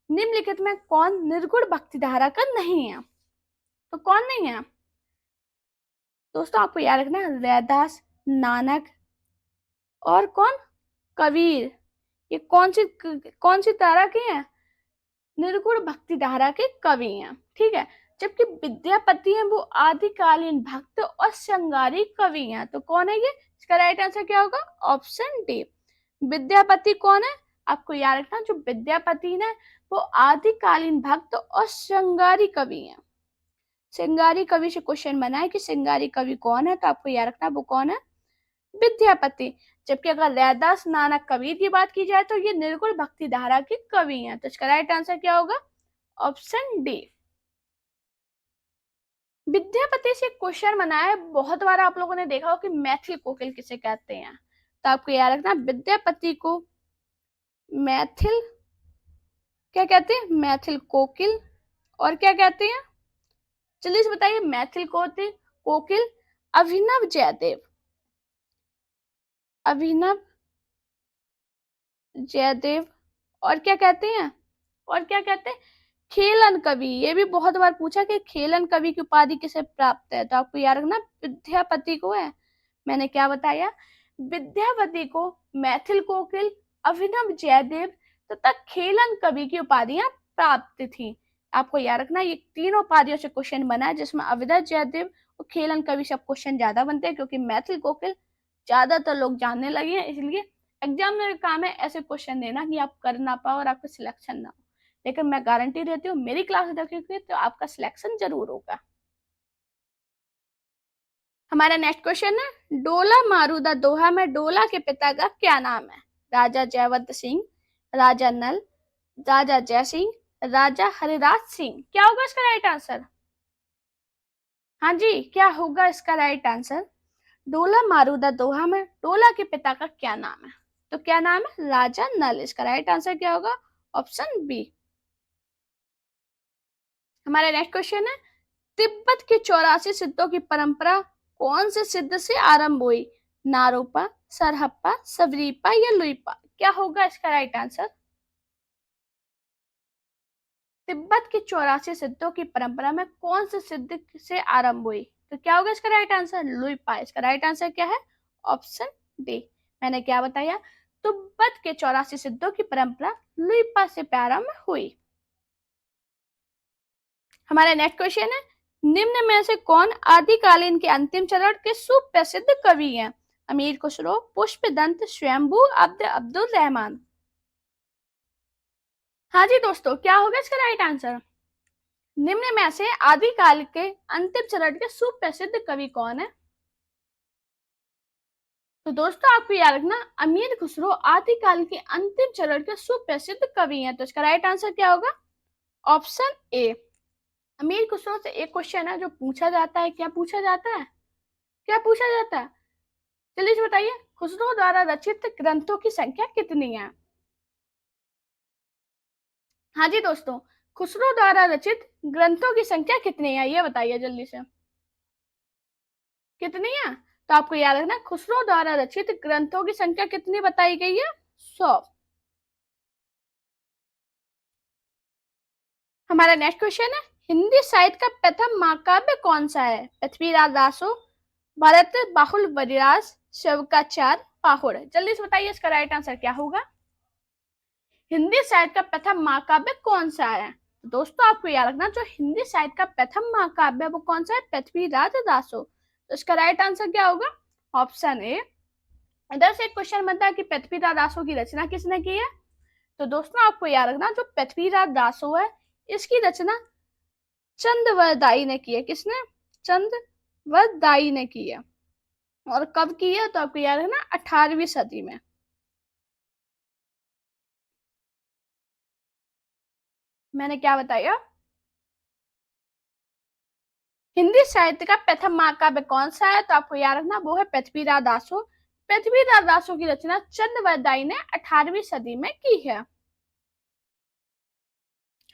निम्नलिखित में कौन निर्गुण भक्ति धारा का नहीं है, तो कौन नहीं है दोस्तों, आपको याद रखना रैदास, नानक और कौन, कबीर। ये कौन सी धारा के हैं, निर्गुण भक्ति धारा के कवि हैं, ठीक है। जबकि विद्यापति हैं वो आदिकालीन भक्त और श्रृंगारी कवि हैं। तो कौन है ये, इसका राइट आंसर क्या होगा, ऑप्शन डी। विद्यापति कौन है, आपको याद रखना जो विद्यापति ने वो आदिकालीन भक्त और श्रृंगारी कवि हैं। श्रृंगारी कवि से क्वेश्चन बना है कि श्रृंगारी कवि कौन है, तो आपको याद रखना वो कौन है, विद्यापति। जबकि अगर रैदास, नानक, कबीर की बात की जाए तो ये निर्गुण भक्ति धारा के कवि हैं। तो इसका राइट आंसर क्या होगा, ऑप्शन डी। विद्यापति से क्वेश्चन बना है, बहुत बार आप लोगों ने देखा हो कि मैथिल कोकिल किसे कहते हैं, तो आपको याद रखना विद्यापति को मैथिल क्या कहते हैं, मैथिल कोकिल, और क्या कहते हैं, चलिए इसे बताइए, मैथिल कोकिल, अभिनव जयदेव, अभिनव जयदेव। और क्या कहते हैं, और क्या कहते हैं, खेलन कवि। ये भी बहुत बार पूछा कि खेलन कवि की उपाधि किसे प्राप्त है, तो आपको याद रखना विद्यापति को है। मैंने क्या बताया, विद्यापति को मैथिल कोकिल, अभिनव जयदेव तथा खेलन कवि की उपाधियां प्राप्त थी। आपको याद रखना ये तीनों उपाधियों से क्वेश्चन बना है, जिसमें अभिनव जयदेव और खेलन कवि से क्वेश्चन ज्यादा बनते हैं, क्योंकि मैथिल कोकिल ज्यादातर लोग जानने लगे हैं, इसलिए एग्जाम में काम है ऐसे क्वेश्चन देना कि आप कर ना पाओ और आपका सिलेक्शन ना हो। लेकिन मैं गारंटी देती हूँ मेरी क्लास देखोगे तो आपका सिलेक्शन जरूर होगा। हमारा नेक्स्ट क्वेश्चन है, डोला मारूदा दोहा में डोला के पिता का क्या नाम है? राजा जयवंत सिंह, राजा नल, राजा जय सिंह, राजा हरिराज सिंह। क्या होगा इसका राइट आंसर? हाँ जी, क्या होगा इसका राइट आंसर? डोला मारूदा दोहा में डोला के पिता का क्या नाम है? तो क्या नाम है? राजा नल। इसका राइट आंसर क्या होगा? Option B. हमारा नेक्स्ट क्वेश्चन है, तिब्बत के 84 सिद्धों की परंपरा कौन से सिद्ध से आरंभ हुई? नारोपा, सरहप्पा, सबरीपा या लुइपा। क्या होगा इसका राइट आंसर? तिब्बत के 84 सिद्धों की परंपरा में कौन से सिद्ध से आरंभ हुई? तो क्या होगा इसका राइट आंसर? लुइपा। इसका राइट आंसर क्या है? Option D. मैंने क्या बताया, तिब्बत के 84 सिद्धों की परंपरा लुइपा से प्रारंभ हुई। हमारा नेक्स्ट क्वेश्चन है, निम्न में से कौन आदिकालीन के अंतिम चरण के सुप्रसिद्ध कवि हैं? अमीर खुसरो, पुष्पदंत, स्वयंभू, अब्दुल रहमान। हाँ जी दोस्तों, क्या होगा इसका राइट आंसर? निम्न में से आदिकाल के अंतिम चरण के सुप्रसिद्ध कवि कौन है? तो दोस्तों आपको याद रखना, अमीर खुसरो आदिकाल के अंतिम चरण के सुप्रसिद्ध कवि हैं। तो इसका राइट आंसर क्या होगा? Option A. अमीर खुसरो से एक क्वेश्चन है जो पूछा जाता है, क्या पूछा जाता है, क्या पूछा जाता है? चलिए बताइए, खुसरो द्वारा रचित ग्रंथों की संख्या कितनी है? हाँ जी दोस्तों, खुसरो द्वारा रचित ग्रंथों की संख्या कितनी है, ये बताइए जल्दी से, कितनी है? तो आपको याद रखना, खुसरो द्वारा रचित ग्रंथों की संख्या कितनी बताई गई है? 100। हमारा नेक्स्ट क्वेश्चन है, हिंदी साहित्य का प्रथम महाकाव्य कौन सा है? पृथ्वीराज दासो, भरत बाहुल बलिराज, शवकाचार्य, पाहुड़। जल्दी से बताइए इसका राइट आंसर क्या होगा? हिंदी साहित्य का प्रथम महाकाव्य कौन सा है? तो दोस्तों आपको याद रखना, जो हिंदी साहित्य का प्रथम महाकाव्य है वो कौन सा है? पृथ्वीराज दासो। तो इसका राइट आंसर क्या होगा? Option A. इधर से एक क्वेश्चन बनता है कि पृथ्वीराज दासो की रचना किसने की है? तो दोस्तों आपको याद रखना, जो पृथ्वीराज दासो है इसकी रचना चंद्रवरदाई ने की है। किसने? चंद्रवरदाई ने की है। और कब की है? तो आपको याद रखना 18वीं सदी में। मैंने क्या बताया, हिंदी साहित्य का प्रथम महाकाव्य कौन सा है? तो आपको याद रखना वो है पृथ्वीराज दासो। पृथ्वीराज दासो की रचना चंद्रवरदाई ने 18वीं सदी में की है।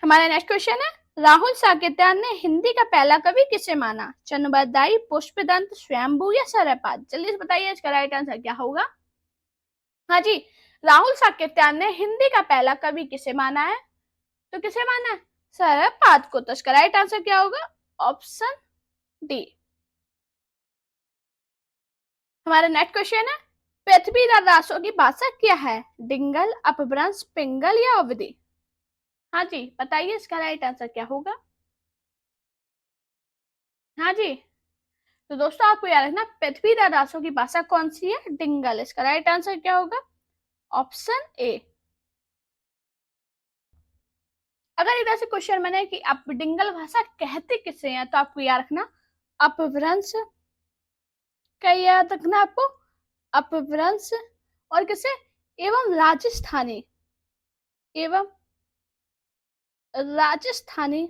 हमारा नेक्स्ट क्वेश्चन है, राहुल साकेत्यान ने हिंदी का पहला कवि किसे माना? चंद्रवरदाई, पुष्पदंत, स्वयंभू या सरपाद। जल्दी से बताइए इसका राइट आंसर क्या होगा? हाँ जी, राहुल साकेत्यान ने हिंदी का पहला कवि किसे माना है? तो किसे माना है? सरपाद को। तो इसका राइट आंसर क्या होगा? Option D. हमारा नेक्स्ट क्वेश्चन है, पृथ्वीराज दासों की भाषा क्या है? डिंगल, अपभ्रंश, पिंगल या अवधि। हाँ जी बताइए इसका राइट आंसर क्या होगा? हाँ जी, तो दोस्तों आपको याद रखना, पृथ्वीराज दासों की भाषा कौन सी है? डिंगल। इसका राइट आंसर क्या होगा? Option A. अगर इधर से क्वेश्चन बने कि आप डिंगल भाषा कहते किसे हैं, तो आपको याद रखना अपभ्रंश का याद रखना आपको, अपभ्रंश और किसे, एवं राजस्थानी, एवं राजस्थानी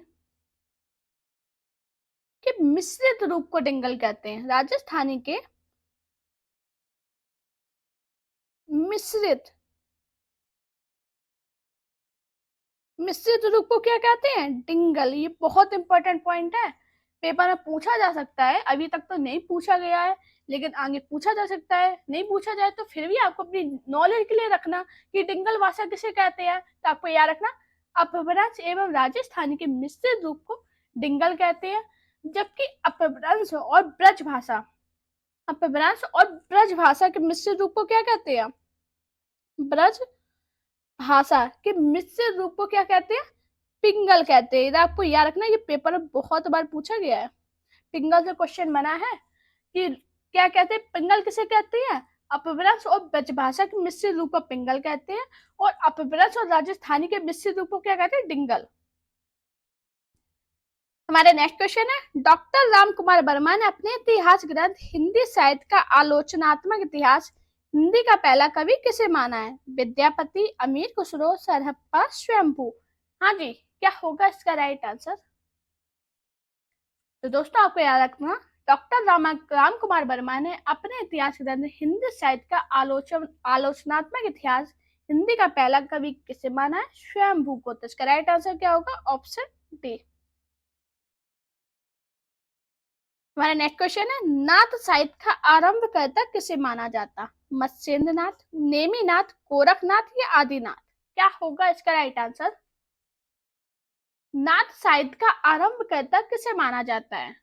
के मिश्रित रूप को डिंगल कहते हैं। राजस्थानी के मिश्रित मिश्रित रूप को क्या कहते हैं? डिंगल। ये बहुत इंपॉर्टेंट पॉइंट है, पेपर में पूछा जा सकता है, अभी तक तो नहीं पूछा गया है, लेकिन आगे पूछा जा सकता है। नहीं पूछा जाए तो फिर भी आपको अपनी नॉलेज के लिए रखना कि डिंगल भाषा किसे कहते हैं, तो आपको याद रखना अपभ्रंश एवं राजस्थानी के मिश्रित रूप को डिंगल कहते हैं। जबकि अपभ्रंश और ब्रज भाषा, अपभ्रंश और ब्रज भाषा के मिश्रित रूप को क्या कहते हैं? ब्रज भाषा के मिश्रित रूप को क्या कहते हैं? पिंगल कहते हैं। आपको याद रखना, ये पेपर में बहुत बार पूछा गया है। पिंगल से क्वेश्चन बना है कि क्या कहते हैं, पिंगल किसे कहते हैं? अपभ्रंश और ब्रजभाषा के मिश्रित रूप को पिंगल कहते हैं, और अपभ्रंश और राजस्थानी के मिश्रित रूप को क्या कहते हैं? डिंगल। हमारे नेक्स्ट क्वेश्चन है, डॉक्टर राम कुमार वर्मा ने अपने इतिहास ग्रंथ हिंदी साहित्य का आलोचनात्मक इतिहास हिंदी का पहला कवि किसे माना है? विद्यापति, अमीर खुसरो, सरहप्पा, स्वयंभू। हाँ जी, क्या होगा इसका राइट आंसर? तो दोस्तों आपको याद रखना, डॉक्टर राम कुमार वर्मा ने अपने इतिहास ग्रंथ हिंदी साहित्य का आलोचनात्मक इतिहास हिंदी का पहला कवि किसे माना है? स्वयंभू को। तो इसका राइट आंसर क्या होगा? Option D. हमारा नेक्स्ट क्वेश्चन है, नाथ साहित्य का आरंभकर्ता किसे माना जाता? मत्स्येंद्रनाथ, नेमिनाथ, गोरखनाथ या आदिनाथ। क्या होगा इसका राइट आंसर? नाथ साहित्य का आरंभकर्ता किसे माना जाता है?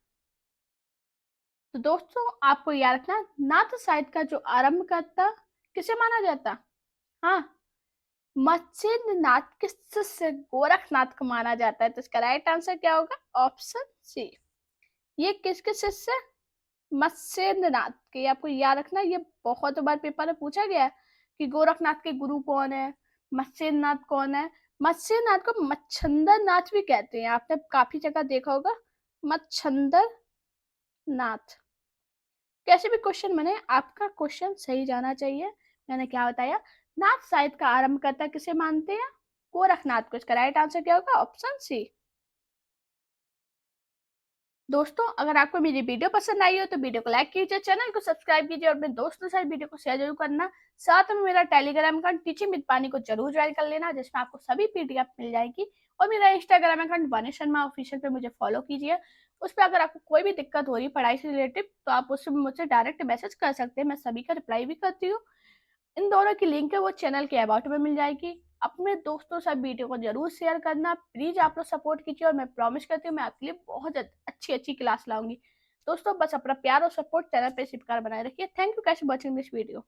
तो दोस्तों आपको याद रखना, नाथ साहित्य का जो आरंभकर्ता किसे माना जाता? हाँ, मत्स्येंद्रनाथ के शिष्य गोरखनाथ को माना जाता है। तो इसका राइट आंसर क्या होगा? Option C. ये किसके शिष्य? मत्स्येंद्रनाथ के। आपको याद रखना, ये बहुत बार पेपर में पूछा गया है कि गोरखनाथ के गुरु कौन है, मत्स्येंद्रनाथ कौन है। मत्स्येंद्रनाथ को मच्छंदर नाथ भी कहते हैं, आपने काफी जगह देखा होगा, मच्छंदर नाथ। कैसे भी क्वेश्चन बने, आपका क्वेश्चन सही जाना चाहिए। मैंने क्या बताया, नाथ साहित्य का आरंभकर्ता किसे मानते हैं? गोरखनाथ को। इसका राइट आंसर क्या होगा? Option C. दोस्तों अगर आपको मेरी वीडियो पसंद आई हो तो वीडियो को लाइक कीजिए, चैनल को सब्सक्राइब कीजिए और अपने दोस्तों के साथ वीडियो को शेयर जरूर करना। साथ में मेरा टेलीग्राम अकाउंट टीचिंग विद पानी को जरूर ज्वाइन कर लेना, जिसमें आपको सभी पीडीएफ मिल जाएगी। और मेरा इंस्टाग्राम अकाउंट वानी शर्मा ऑफिशियल पे मुझे फॉलो कीजिए। उस पर अगर आपको कोई भी दिक्कत हो रही है पढ़ाई से रिलेटेड, तो आप उससे मुझसे डायरेक्ट मैसेज कर सकते हैं, मैं सभी का रिप्लाई भी करती हूँ। इन दोनों की लिंक है वो चैनल के अबाउट में मिल जाएगी। अपने दोस्तों से वीडियो को जरूर शेयर करना, प्लीज आप लोग सपोर्ट कीजिए, और मैं प्रॉमिस करती हूँ मैं आपके लिए बहुत अच्छी अच्छी क्लास लाऊंगी। दोस्तों बस अपना प्यार और सपोर्ट चैनल पे चिपकार बनाए रखिए। Thank you guys for watching this video.